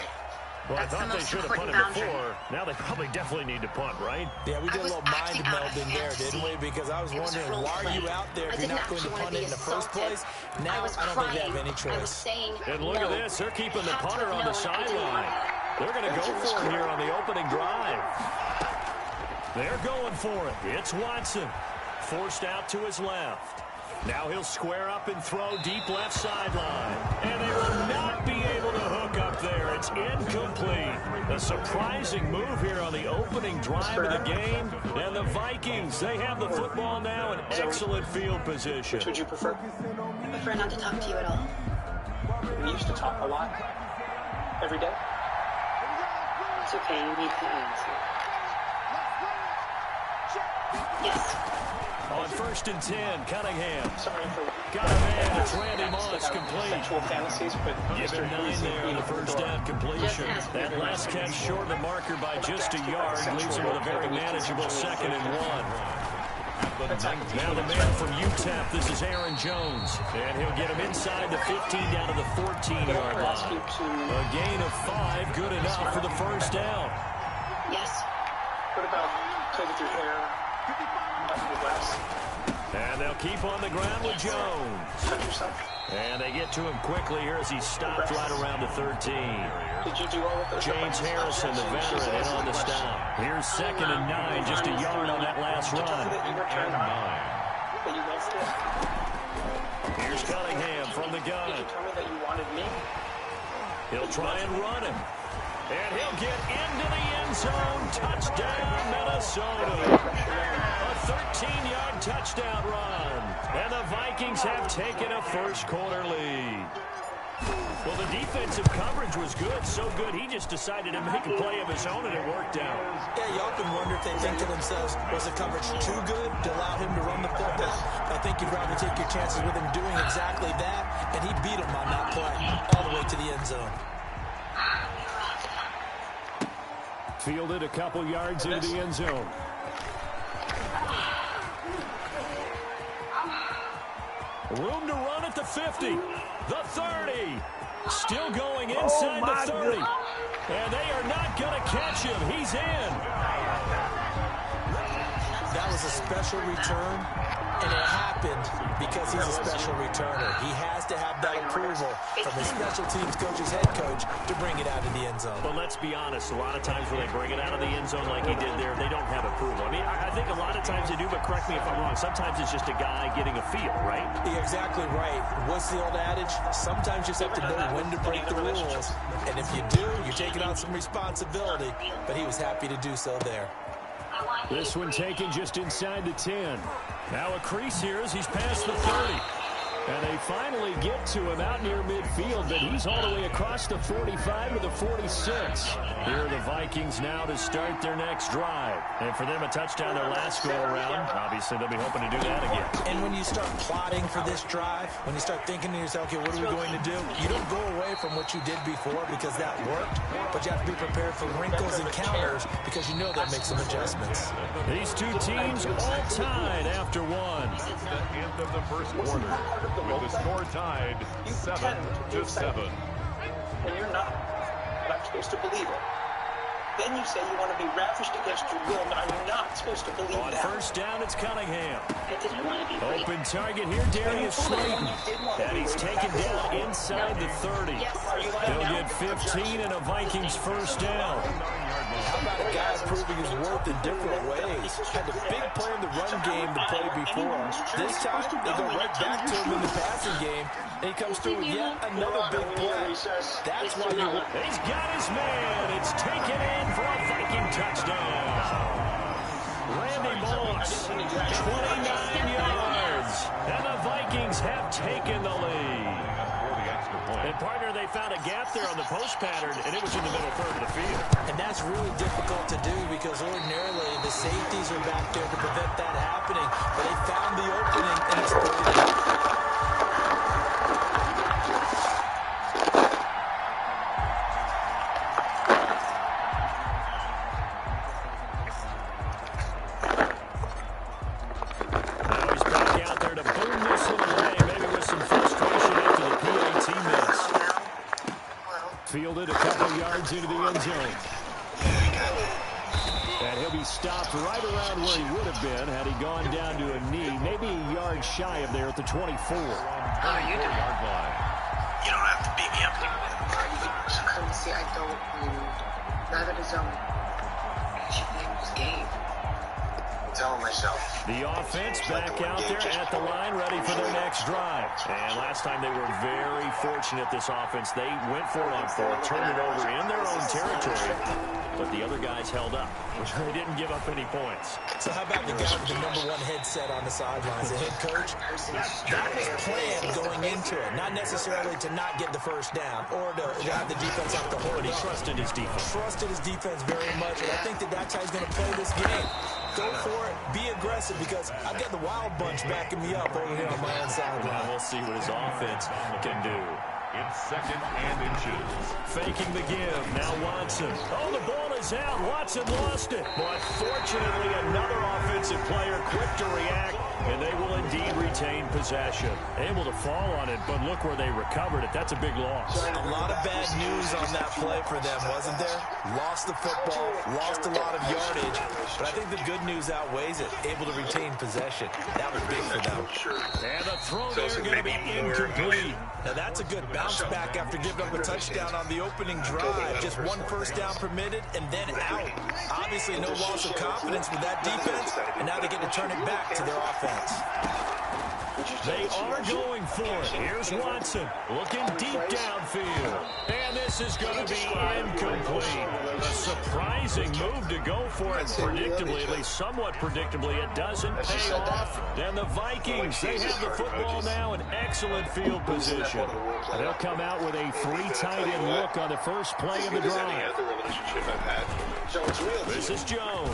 [SPEAKER 2] Well, I thought they should have punted before. Now they probably definitely need to punt, right?
[SPEAKER 5] Yeah, we did a little mind melding there, didn't we? Because I was wondering, why are you out there if you're not going to punt it in the first place? Now, I don't think they have any choice.
[SPEAKER 2] And look at this. They're keeping the punter on the sideline. They're going to go for him here on the opening drive. They're going for it. It's Watson. Forced out to his left. Now he'll square up and throw deep left sideline. And they will not be able to hook up there. It's incomplete. A surprising move here on the opening drive of the game. And the Vikings, they have the football now in excellent field position.
[SPEAKER 6] Which would you prefer?
[SPEAKER 1] I prefer not to talk to you at all.
[SPEAKER 6] We used to talk a lot. Every day.
[SPEAKER 4] It's okay. You need to answer.
[SPEAKER 1] Yes.
[SPEAKER 2] On 1st and 10, Cunningham.
[SPEAKER 6] Sorry for
[SPEAKER 2] Got a man. It's Randy Moss complete.
[SPEAKER 6] sexual fantasies, but
[SPEAKER 2] Give him 9 there on the first down completion. That last catch short the marker by just a yard leaves him with a very manageable 2nd and 1. Now the man from UTEP, this is Aaron Jones. And he'll get him inside the 15 down to the 14-yard line. A gain of 5, good enough for the first down.
[SPEAKER 1] Yes.
[SPEAKER 6] what about play with your hair?
[SPEAKER 2] And they'll keep on the ground with Jones.
[SPEAKER 6] Touch yourself.
[SPEAKER 2] And they get to him quickly here as he stopped right around the 13.
[SPEAKER 6] Did you do all of those?
[SPEAKER 2] James Harrison, the veteran, in on the stop. Here's 2nd and 9, just a yard on that last run.
[SPEAKER 6] That you were turned on. That you loved it.
[SPEAKER 2] Here's Cunningham from the gun.
[SPEAKER 6] Did you tell me that you wanted me?
[SPEAKER 2] He'll try and run him. And he'll get into the end zone. Touchdown, Minnesota. A 13-yard touchdown run. And the Vikings have taken a first-quarter lead. Well, the defensive coverage was good, so good he just decided to make a play of his own, and it worked out.
[SPEAKER 5] Yeah, you often wonder if they think to themselves, was the coverage too good to allow him to run the football? I think you'd rather take your chances with him doing exactly that, and he beat him on that play all the way to the end zone.
[SPEAKER 2] Fielded a couple yards into the end zone. Room to run at the 50, the 30. Still going inside the 30. And they are not going to catch him. He's in.
[SPEAKER 5] That was a special return, and it happened because he's a special returner. He has to have that approval from his special teams coach's head coach to bring it out of the end zone.
[SPEAKER 2] But let's be honest, a lot of times when they bring it out of the end zone like he did there, they don't have approval. I mean, I think a lot of times they do, but correct me if I'm wrong. Sometimes it's just a guy getting a feel, right?
[SPEAKER 5] You're exactly right. What's the old adage? Sometimes you just have to know when to break the rules. And if you do, you're taking on some responsibility. But he was happy to do so there.
[SPEAKER 2] This one taken just inside the 10. Now a crease here as he's past the 30. And they finally get to him out near midfield, but he's all the way across the 45 to the 46. Here are the Vikings now to start their next drive. And for them, a touchdown their last go-around. Obviously, they'll be hoping to do that again.
[SPEAKER 5] And when you start plotting for this drive, when you start thinking to yourself, okay, what are we going to do? You don't go away from what you did before because that worked, but you have to be prepared for wrinkles and counters because you know they'll make some adjustments.
[SPEAKER 2] These two teams all tied after one.
[SPEAKER 3] The end of the first quarter, with the score tied 7-7.
[SPEAKER 6] And you're not. But I'm supposed to believe it. Then you say you want to be ravished against your will, but I'm not supposed to believe
[SPEAKER 2] On
[SPEAKER 6] that.
[SPEAKER 2] first down, it's Cunningham.
[SPEAKER 1] I didn't want to be great.
[SPEAKER 2] Open target here, Darius Slayton. And he's taken down inside the 30. He'll get 15 and a Vikings first down.
[SPEAKER 5] How about a guy proving his worth in different ways? Had a big play in the run game to play before. This time, they go right back to him in the passing game, and he comes through with yet another big play. That's why you...
[SPEAKER 2] He's got his man. It's taken in for a Viking touchdown. Randy Moss, 29 yards. And the Vikings have taken the lead. And, partner, they found a gap there on the post pattern, and it was in the middle third of the field.
[SPEAKER 5] And that's really difficult to do because ordinarily the safeties are back there to prevent that happening. But they found the opening and exploited it.
[SPEAKER 2] Now he's back out there to boom this one away, maybe with some frustration after the PAT miss. Fielded a couple yards into the end zone. And he'll be stopped right around where he would have been had he gone down to a knee, maybe a yard shy of there at the 24.
[SPEAKER 7] You don't have to beat me up.
[SPEAKER 4] See, I don't. Neither does she playing this game.
[SPEAKER 7] Tell myself.
[SPEAKER 2] The offense back out there at the line, ready for their next drive. And last time they were very fortunate, this offense. They went for it on fourth, turned it over in their own territory, but the other guys held up. They didn't give up any points.
[SPEAKER 5] So how about the guy with the #1 headset on the sidelines, the head coach? That was planned going into it, not necessarily to not get the first down or to have the defense off the horn.
[SPEAKER 2] He trusted his defense.
[SPEAKER 5] Trusted his defense very much, and I think that's how he's going to play this game. Go for it, be aggressive, because I've got the Wild Bunch backing me up over here on my own sideline.
[SPEAKER 2] Now we'll see what his offense can do.
[SPEAKER 3] It's 2nd and inches.
[SPEAKER 2] Faking the give. Now Watson. Oh, the ball is out. Watson lost it. But fortunately, another offensive player quick to react, and they will indeed retain possession. Able to fall on it, but look where they recovered it. That's a big loss.
[SPEAKER 5] A lot of bad news on that play for them, wasn't there? Lost the football, lost a lot of yardage, but I think the good news outweighs it. Able to retain possession. That was big for them.
[SPEAKER 2] And the throw there going to be incomplete.
[SPEAKER 5] Now that's a good bounce back after giving up a touchdown on the opening drive. Just one first down permitted and then out. Obviously no loss of confidence with that defense, and now they get to turn it back to their offense.
[SPEAKER 2] They are going for it. Here's Watson looking deep downfield. And this is going to be incomplete. A surprising move to go for it. Predictably, at least somewhat predictably, it doesn't pay off. And the Vikings, they have the football now in excellent field position. They'll come out with a 3 tight end look on the first play of the drive. This is Jones.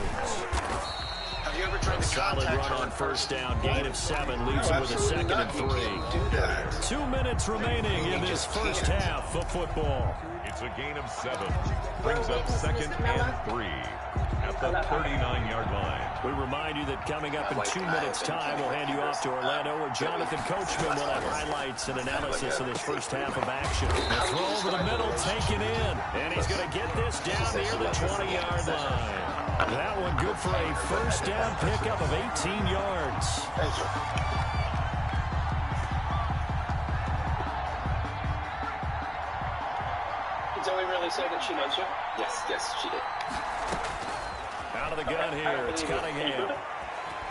[SPEAKER 2] A solid run on first down. Gain of 7 leaves him with a 2nd and 3. 2 minutes remaining in this first half of football.
[SPEAKER 3] It's a gain of 7. Brings up 2nd and 3 at the 39-yard line.
[SPEAKER 2] We remind you that coming up in 2 minutes' time, we'll hand you off to Orlando, where Jonathan Coachman will have highlights and analysis of this first half of action. The throw over the middle, taken in, and he's going to get this down near the 20-yard line. That one good for a first down pickup of 18 yards.
[SPEAKER 6] Did Zoe really say that she knows you?
[SPEAKER 4] Yes, she did.
[SPEAKER 2] Out of the gun here, it's Cunningham.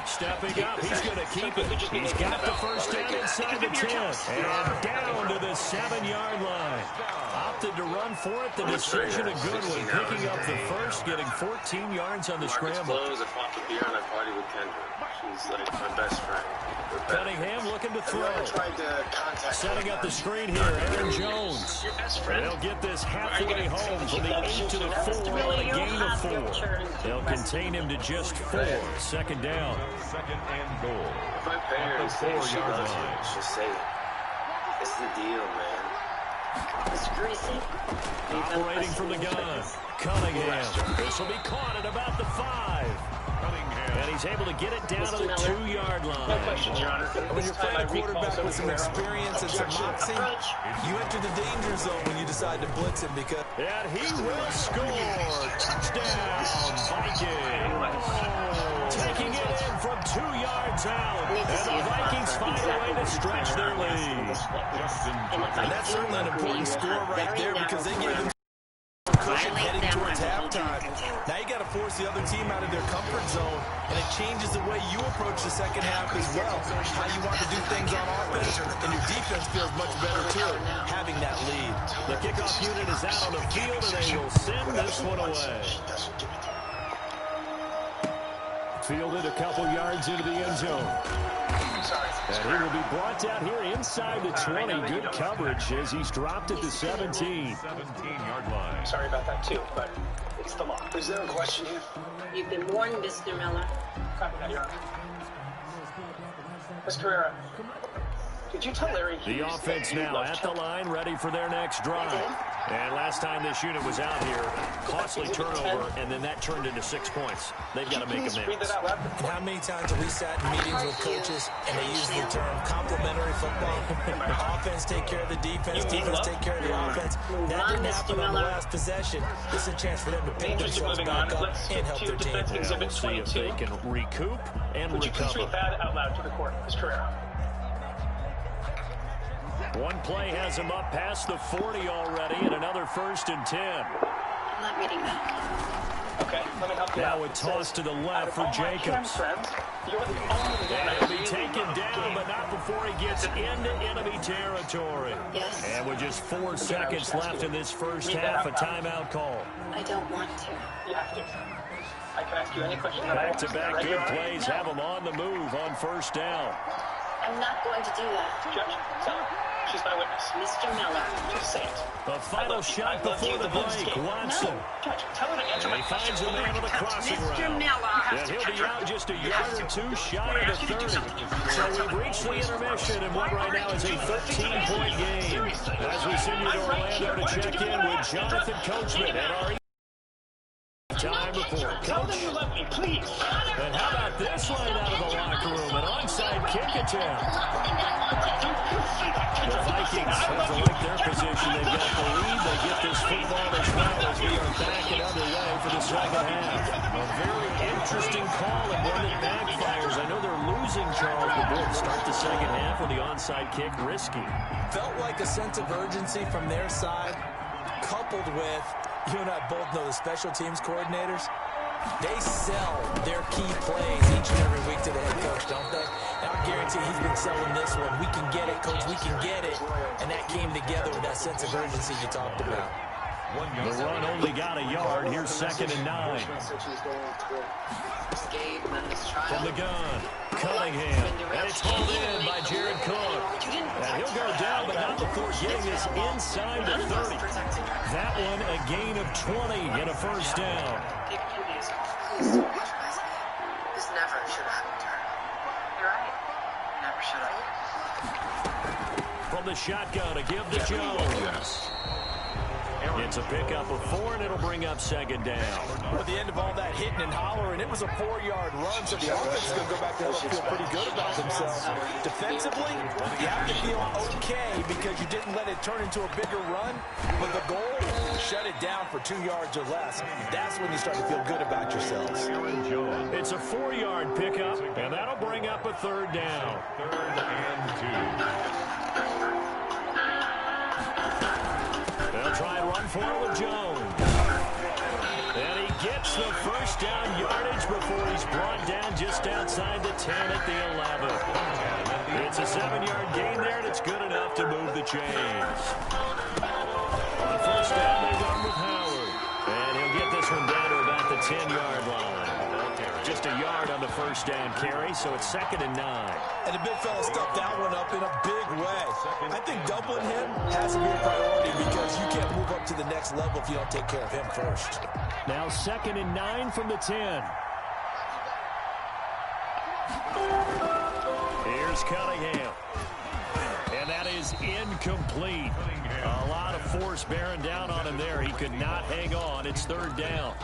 [SPEAKER 2] Stepping up, he's going to keep it. He's got the first down inside the 10. And down to the 7-yard line. Opted to run for it. The decision a good one. Picking up the first, getting 14 yards on the scramble.
[SPEAKER 8] I fought the beer and I party with Kendra. She's like my best friend.
[SPEAKER 2] Cunningham looking to throw. Setting up the screen here, Aaron Jones. And they'll get this halfway home from the 8 to the 4 on a gain of 4. They'll contain him to just 4. Second down.
[SPEAKER 3] 2nd and goal.
[SPEAKER 8] If my parents say she loves you, she'll say it. It's the deal, man.
[SPEAKER 4] It's greasy.
[SPEAKER 2] Operating from the gun. Cunningham. This will be caught at about the 5. And he's able to get it down to the 2-yard line.
[SPEAKER 6] No questions, Your Honor.
[SPEAKER 5] When you're playing a quarterback with some experience and some moxie, you enter the danger zone when you decide to blitz him because...
[SPEAKER 2] And he will score. Touchdown, Vikings. Taking it in from 2 yards out. And the Vikings find a way to stretch their lead.
[SPEAKER 5] And that's certainly an important score right there because they gave them cushion heading towards halftime. Now you got to force the other team out of their comfort zone, and it changes the way you approach the second half as well. How you want to do things on offense, and your defense feels much better too, having that lead.
[SPEAKER 2] The kickoff unit is out on the field, and they will send this one away. Fielded a couple yards into the end zone. And he will be brought down here inside the 20. Good coverage as he's dropped at the 17.
[SPEAKER 3] 17-yard line.
[SPEAKER 6] Sorry about that, too, but it's the law.
[SPEAKER 4] Is there a question here?
[SPEAKER 1] You've been warned, Mr. Miller.
[SPEAKER 6] Copy that, Your Honor. Ms. Carrera, did you tell Larry
[SPEAKER 2] The offense now at the line, ready for their next drive. And last time this unit was out here, costly turnover, and then that turned into 6 points. They've got to make amends.
[SPEAKER 5] And how many times have we sat in meetings with coaches and they use the term complementary football? Offense take care of the defense, defense take care of the offense. That didn't happen on the last possession. This is a chance for them to pick themselves back up and help their team.
[SPEAKER 2] Yeah, we'll see if they can recoup and
[SPEAKER 6] Would you please
[SPEAKER 2] recover.
[SPEAKER 6] read that out loud to the court, Ms. Carrera?
[SPEAKER 2] One play has him up past the 40 already, and another 1st and 10.
[SPEAKER 1] I'm not reading that.
[SPEAKER 6] Okay, let me help you out.
[SPEAKER 2] Now a toss to the left for Jacobs.
[SPEAKER 6] You're the only one
[SPEAKER 2] And he'll be taken down, but not before he gets into enemy territory.
[SPEAKER 1] Yes.
[SPEAKER 2] And with just 4 seconds left in this first half, a timeout call.
[SPEAKER 1] I don't want to.
[SPEAKER 6] You have to. I can ask you any question that I want.
[SPEAKER 2] Back-to-back good plays have him on the move on first down.
[SPEAKER 1] I'm not going to do that.
[SPEAKER 6] Judge, tell her. She's my witness.
[SPEAKER 1] Mr. Miller.
[SPEAKER 6] Just say it.
[SPEAKER 2] The final shot before the break. Watson.
[SPEAKER 6] Judge, tell her to answer
[SPEAKER 2] And
[SPEAKER 6] my
[SPEAKER 2] he
[SPEAKER 6] question.
[SPEAKER 2] finds a man on the crossing
[SPEAKER 1] Mr.
[SPEAKER 2] route.
[SPEAKER 1] Miller.
[SPEAKER 2] And he'll be out just a yard or 2 shy of the 30. So we've reached the intermission, and what right now is a 13-point game. As we send you to Orlando to check in with Jonathan Coachman at our time report. Coach. And how about this line out of the locker room? An onside kick attempt. The Vikings have to like their position. They've got the lead. They get this football as well as we are back and underway for the second half. A very interesting call and one that backfires. I know they're losing Charles, but boy, to start the second half with the onside kick, risky.
[SPEAKER 5] Felt like a sense of urgency from their side, coupled with, you and I both know the special teams coordinators, They sell their key plays each and every week to the head coach, don't they? And I guarantee he's been selling this one. We can get it, coach. We can get it. And that came together with that sense of urgency you talked about.
[SPEAKER 2] The run only got a yard. Here's 2nd and 9. From the gun, Cunningham. And it's hauled in by Jared Cook. And he'll go down, but not before getting this inside the 30. That one a gain of 20 and a first down.
[SPEAKER 4] This never should have happened to her. You're right. Never should have.
[SPEAKER 2] From the shotgun, a give to Jones. It's a pickup of 4, and it'll bring up 2nd down.
[SPEAKER 5] At the end of all that hitting and hollering, it was a 4-yard run, so the offense is going to go back there and feel pretty good about themselves. Defensively, you have to feel okay because you didn't let it turn into a bigger run, but the goal, shut it down for 2 yards or less. That's when you start to feel good about yourselves.
[SPEAKER 2] It's a 4-yard pickup, and that'll bring up a 3rd down.
[SPEAKER 3] 3rd and 2.
[SPEAKER 2] They'll try and run for it with Jones. And he gets the first down yardage before he's brought down just outside the 10 at the 11. It's a 7-yard gain there, and it's good enough to move the chains. On first down, they run with Howard. And he'll get this one down to about the 10-yard line. Just a yard on the first down carry, so it's 2nd and 9.
[SPEAKER 5] And the big fella stuffed that one up in a big way. I think doubling him has to be a priority because you can't move up to the next level if you don't take care of him first.
[SPEAKER 2] Now 2nd and 9 from the 10. Here's Cunningham. And that is incomplete. A lot of force bearing down on him there. He could not hang on. It's 3rd down.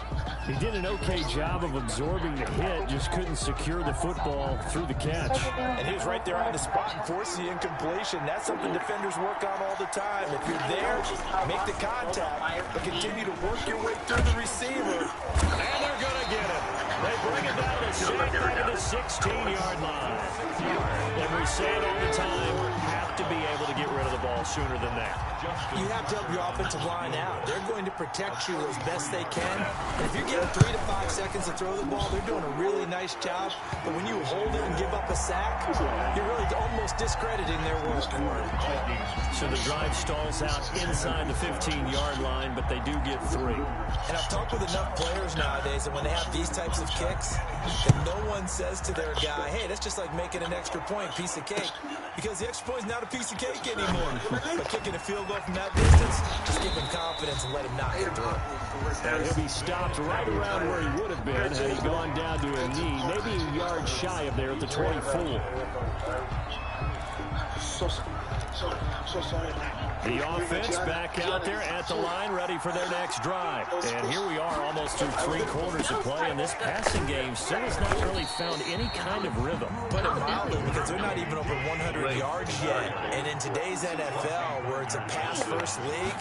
[SPEAKER 2] He did an okay job of absorbing the hit, just couldn't secure the football through the catch.
[SPEAKER 5] And he was right there on the spot and forced the incompletion. That's something defenders work on all the time. If you're there, make the contact, but continue to work your way through the receiver.
[SPEAKER 2] And they're going to get it. They bring it down to sack back at the 16-yard line. And we say it all the time, have to be able to get rid of the ball sooner than that.
[SPEAKER 5] You have to help your offensive line out. They're going to protect you as best they can. And if you give them 3 to 5 seconds to throw the ball, they're doing a really nice job. But when you hold it and give up a sack, you're really almost discrediting their work.
[SPEAKER 2] So the drive stalls out inside the 15-yard line, but they do get 3.
[SPEAKER 5] And I've talked with enough players nowadays that when they have these types of kicks, that no one says to their guy, hey, that's just like making an extra point, piece of cake. Because the extra point is not a piece of cake anymore. But kicking a field goal from that distance, just give him confidence and let him knock it through.
[SPEAKER 2] And he'll be stopped right around where he would have been had he gone down to a knee, maybe a yard shy of there at the 24. The offense back out there at the line, ready for their next drive. And here we are almost through 3 quarters of play, and this passing game still has not really found any kind of rhythm.
[SPEAKER 5] Put it mildly, because they're not even over 100 yards yet. And in today's NFL, where it's a pass-first league,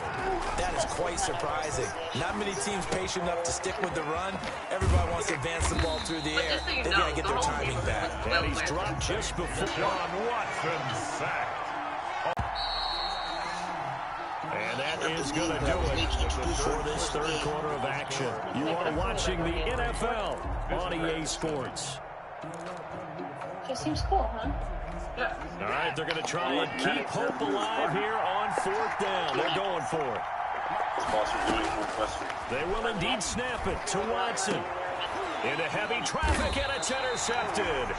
[SPEAKER 5] that is quite surprising. Not many teams patient enough to stick with the run. Everybody wants to advance the ball through the air. They've got to get their timing back.
[SPEAKER 2] And he's dropped just before.
[SPEAKER 3] John Watson sacked.
[SPEAKER 2] And that is going to do it for this 3rd quarter of action. You are watching the NFL on EA Sports.
[SPEAKER 1] Just seems cool, huh?
[SPEAKER 6] Yeah.
[SPEAKER 2] All right, they're going to try and keep hope alive here on 4th down. They're going for it. They will indeed snap it to Watson. Into heavy traffic, and it's intercepted.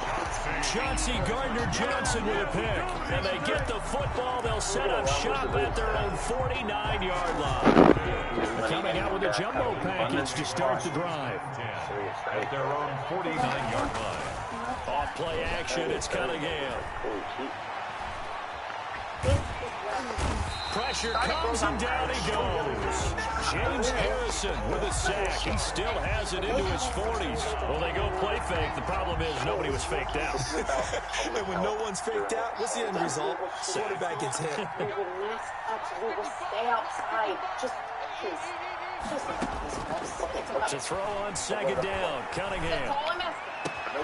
[SPEAKER 2] Chauncey Gardner-Johnson with a pick. And they get the football. They'll set up shop at their own 49-yard line. Coming out with a jumbo package to start the drive.
[SPEAKER 3] At their own 49-yard line.
[SPEAKER 2] Off play action, it's Cunningham. Pressure comes and down he goes. James Harrison with a sack. He still has it into his 40s. Well, they go play fake. The problem is nobody was faked out.
[SPEAKER 5] And when no one's faked out, what's the end result? Quarterback gets hit.
[SPEAKER 1] We will not stay outside. Just
[SPEAKER 2] To throw on 2nd down, Cunningham.
[SPEAKER 1] that's all I'm asking.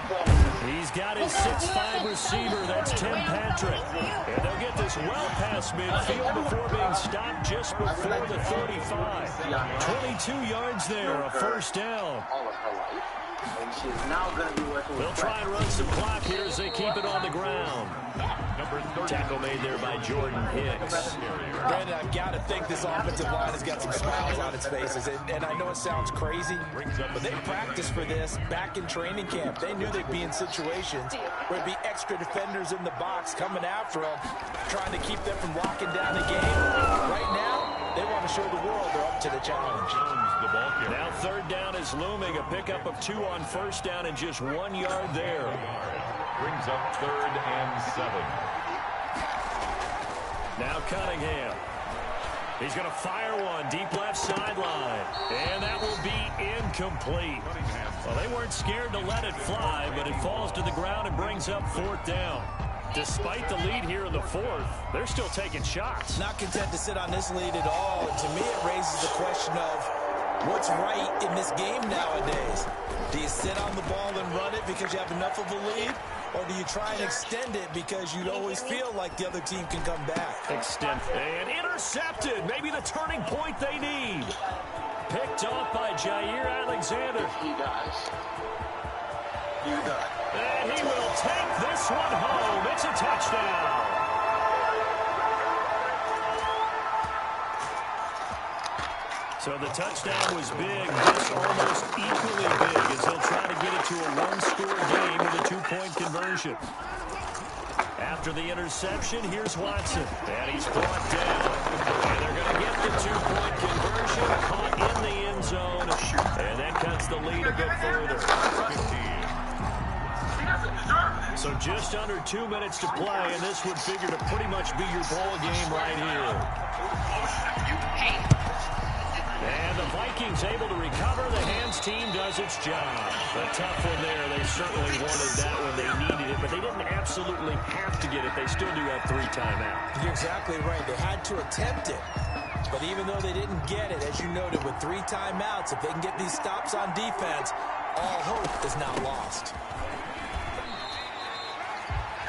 [SPEAKER 2] He's got his 6'5" receiver. That's Tim Patrick. And they'll get this well past midfield before being stopped just before the 35. 22 yards there, a first down.
[SPEAKER 6] All of her life. And she is now going to be working with
[SPEAKER 2] They'll try and run some clock here as they keep it on the ground. Tackle made there by Jordan Hicks.
[SPEAKER 5] Brandon, I've got to think this offensive line has got some smiles on its faces. And I know it sounds crazy, but they practiced for this back in training camp. They knew they'd be in situations where it'd be extra defenders in the box coming after them, trying to keep them from locking down the game. Right now, they want to show the world they're up to the challenge.
[SPEAKER 2] Now third down is looming. A pickup of 2 on first down and just 1 yard there.
[SPEAKER 3] Brings up 3rd and 7.
[SPEAKER 2] Now Cunningham. He's going to fire one deep left sideline. And that will be incomplete. Well, they weren't scared to let it fly, but it falls to the ground and brings up 4th down. Despite the lead here in the 4th, they're still taking shots.
[SPEAKER 5] Not content to sit on this lead at all. And to me, it raises the question of what's right in this game nowadays. Do you sit on the ball and run it because you have enough of a lead? Or do you try and extend it because you always feel like the other team can come back?
[SPEAKER 2] Extend and intercepted. Maybe the turning point they need. Picked off by Jair Alexander.
[SPEAKER 6] He does. You got it.
[SPEAKER 2] And he will take this one home. It's a touchdown. So the touchdown was big. This almost equally big as they'll try to get it to a one-score game with a 2-point conversion. After the interception, here's Watson. And he's brought down. And they're going to get the 2-point conversion. Caught in the end zone. And that cuts the lead a bit further. So just under 2 minutes to play, and this would figure to pretty much be your ball game right here. And the Vikings able to recover. The hands team does its job. A tough one there. They certainly wanted that when they needed it, but they didn't absolutely have to get it. They still do have 3 timeouts.
[SPEAKER 5] You're exactly right. They had to attempt it. But even though they didn't get it, as you noted, with 3 timeouts, if they can get these stops on defense, all hope is not lost.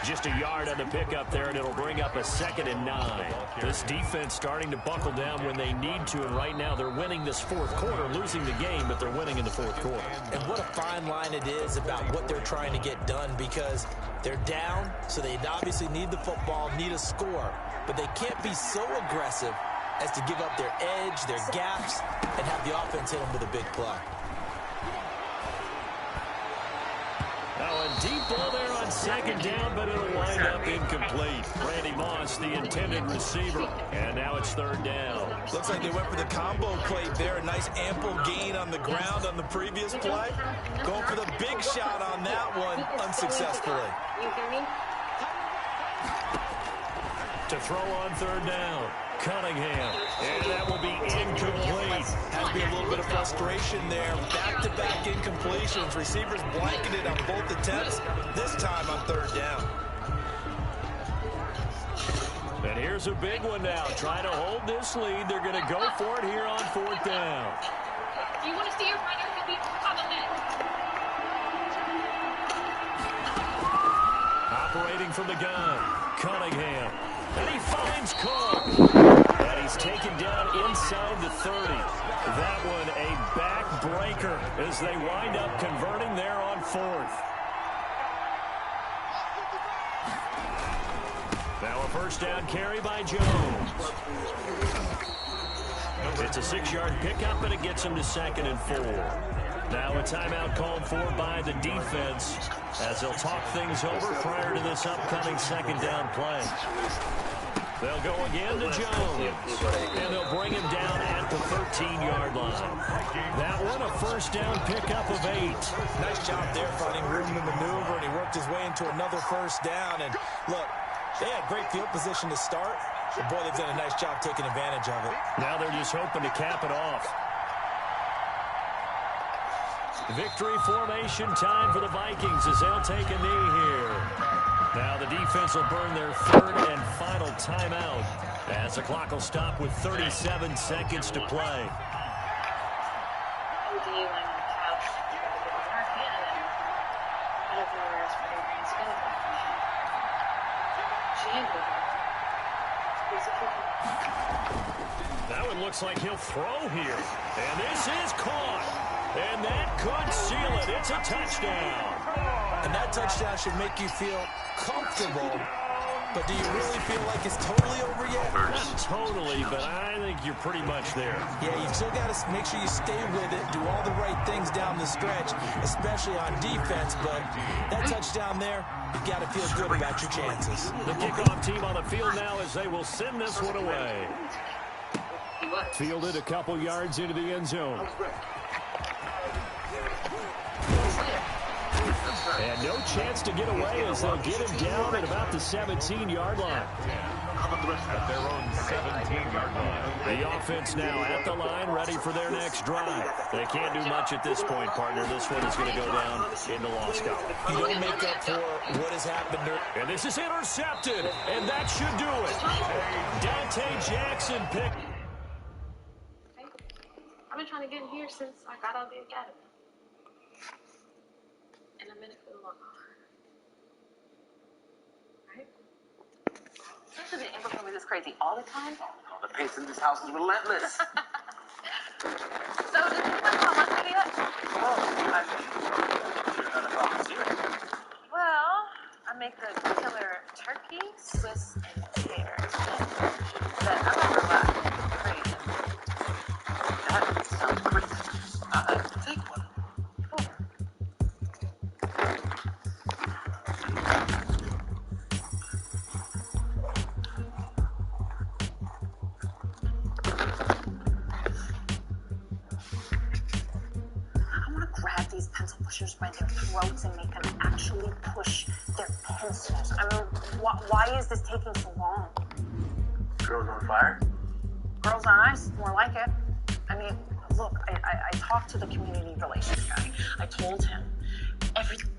[SPEAKER 2] Just a yard on the pickup there, and it'll bring up a 2nd and 9. This defense starting to buckle down when they need to, and right now they're winning this 4th quarter, losing the game, but they're winning in the 4th quarter.
[SPEAKER 5] And what a fine line it is about what they're trying to get done, because they're down, so they obviously need the football, need a score, but they can't be so aggressive as to give up their edge, their gaps, and have the offense hit them with a big play.
[SPEAKER 2] Now a deep ball there on 2nd down, but it'll wind up incomplete. Randy Moss, the intended receiver. And now it's 3rd down.
[SPEAKER 5] Looks like they went for the combo play there. A nice ample gain on the ground on the previous play. Going for the big shot on that one unsuccessfully.
[SPEAKER 2] To throw on 3rd down. Cunningham. And that will be incomplete.
[SPEAKER 5] Has to be a little bit of frustration there. Back-to-back incompletions. Receivers blanketed on both attempts, this time on 3rd down.
[SPEAKER 2] And here's a big one now. Trying to hold this lead. They're going to go for it here on 4th down.
[SPEAKER 1] You want to see your runner? He'll be on the net.
[SPEAKER 2] Operating from the gun. Cunningham. And he finds Cook. And he's taken down inside the 30. That one a backbreaker as they wind up converting there on 4th. Now a 1st down carry by Jones. It's a 6-yard pickup, but it gets him to 2nd and 4. Now a timeout called for by the defense as they'll talk things over prior to this upcoming 2nd down play. They'll go again to Jones, and they'll bring him down at the 13-yard line. That one a 1st down pickup of 8.
[SPEAKER 5] Nice job there finding room to maneuver, and he worked his way into another 1st down. And look, they had great field position to start, but boy, they've done a nice job taking advantage of it.
[SPEAKER 2] Now they're just hoping to cap it off. Victory formation time for the Vikings as they'll take a knee here. Now the defense will burn their 3rd and final timeout as the clock will stop with 37 seconds to play. Now it looks like he'll throw here. And this is caught. And that could seal it. It's a touchdown.
[SPEAKER 5] And that touchdown should make you feel comfortable. But do you really feel like it's totally over yet?
[SPEAKER 2] Not totally, but I think you're pretty much there.
[SPEAKER 5] Yeah, you still got to make sure you stay with it, do all the right things down the stretch, especially on defense. But that touchdown there, you got to feel good about your chances.
[SPEAKER 2] The kickoff team on the field now as they will send this one away. Fielded a couple yards into the end zone. And no chance to get away as they'll get him down at about the 17-yard line.
[SPEAKER 3] At their own 17-yard line.
[SPEAKER 2] The offense now at the line, ready for their next drive. They can't do much at this point, partner. This one is going to go down in the loss column.
[SPEAKER 5] You don't make up for what has happened.
[SPEAKER 2] And this is intercepted, and that should do it. Dante Jackson pick.
[SPEAKER 1] I've been trying to get in here since I got out of the academy. And I'm in it for the long haul. Right?
[SPEAKER 4] You should be able to tell me this crazy all the time. Oh, the pace in this house is relentless.
[SPEAKER 1] So, did you watch my lunch video yet?
[SPEAKER 4] Oh, I mean, you're none of us here.
[SPEAKER 1] Well, I make the killer turkey, Swiss, and pears. But I'm not gonna lie, it's crazy.
[SPEAKER 4] That sounds great. Take one.
[SPEAKER 1] These pencil pushers by their throats and make them actually push their pencils. I mean, why is this taking so long?
[SPEAKER 4] Girls on fire?
[SPEAKER 1] Girls on ice, more like it. I mean, look, I talked to the community relations guy. I told him everything.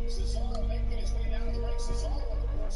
[SPEAKER 10] Cesaro making his way down to the ring. Cesaro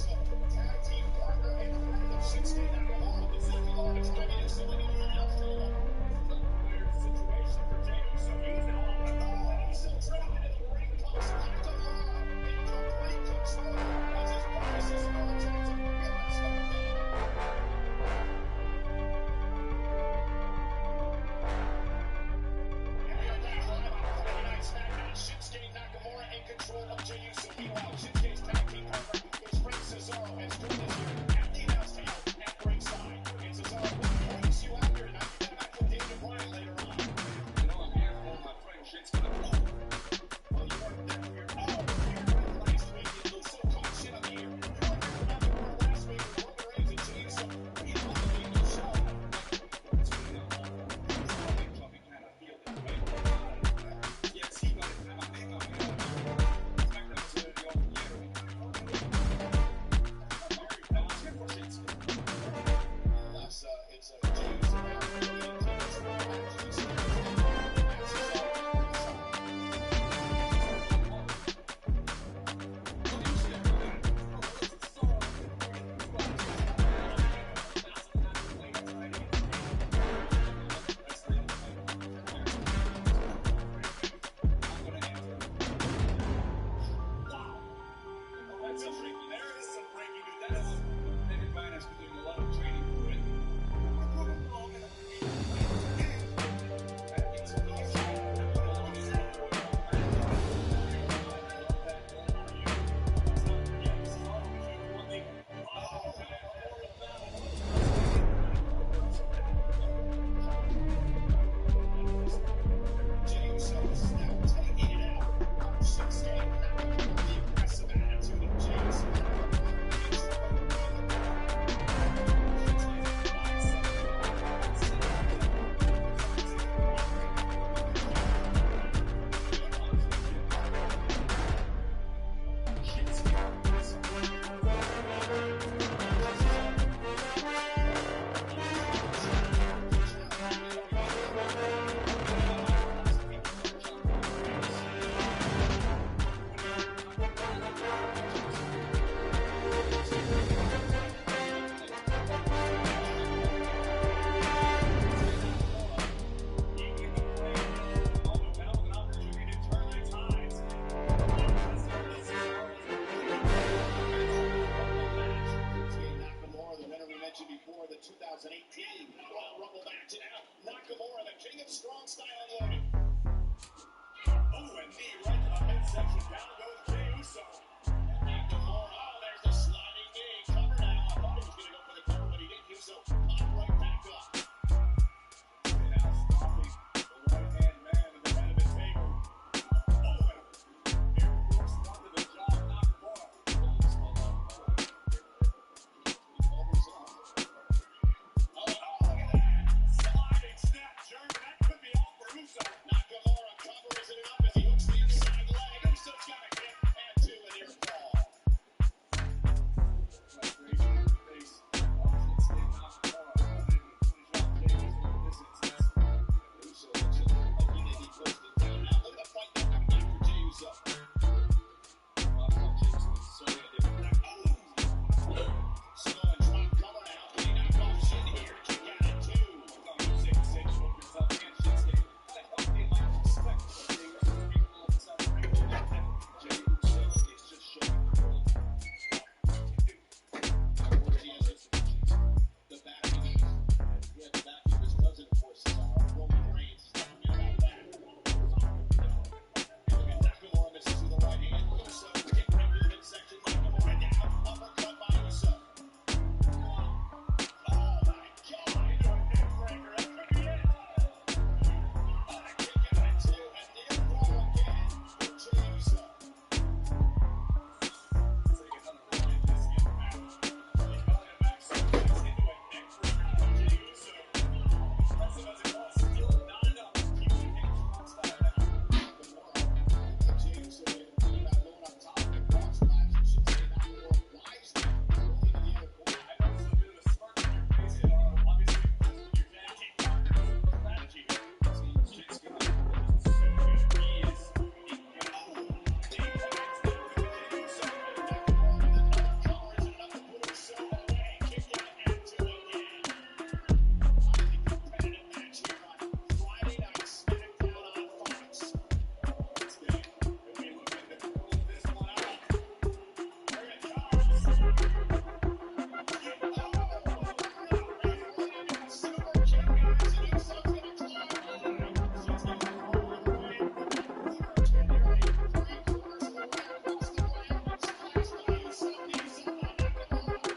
[SPEAKER 2] 2018. Royal Rumble match, and now Nakamura, the king of strong style, loaded. Oh, and knee right to the midsection. Down goes Jey Uso. And Nakamura, oh, there's the sliding knee. Cover now. I thought he was going to go for the cover, but he didn't. Uso popped right back up. And now stopping the right-hand man in the head of the table. Oh, and Air Force One to the jaw of Nakamura. Oh, look at that. Sliding snap German. That could be all for Uso. Nakamura covers it up as he hooks the inside leg. Uso's got a hit and two, and near fall. Uso looks at immediately closed it down. Now look at the fight coming back for Jey Uso. So slow and drop cover now. Can he knock off Shin here? Kick out at two. The backing of his cousin, of course, is Roman Reigns. He's not forget about that. And look at Nakamura misses with the right hand. Uso hit right to the midsection. Nakamura down. Uppercut by Uso. Oh my God! Into a neck breaker. That could be it. Kick out at two, and near fall again for Jey Uso. Take another look at this impact. Back suplex into a neck breaker for Jey Uso. Impressive as it was, still not enough. Keep the hit strong style now. Jey Uso made a point about going up top of the cross flash. You should say Nakamura wisely. Rolling to the other corner. I noticed a bit of a smirk on your face. Obviously, when you're tag team partners, strategy here. Jey's got it. So good. He is incredible. He connects them to Jey Uso. And Nakamura with another cover. Is it enough to put Uso away? Kick out at two again. Highly competitive match here on Friday Night SmackDown on Fox. Let's see. If we look at the pull this one out, here it comes. Rolling into a super kick, guys, and Uso's gonna climb. She's getting far away from that super kick. Nearly 3/4 of the way across the ring. Splash by Uso, knees up by Nakamura.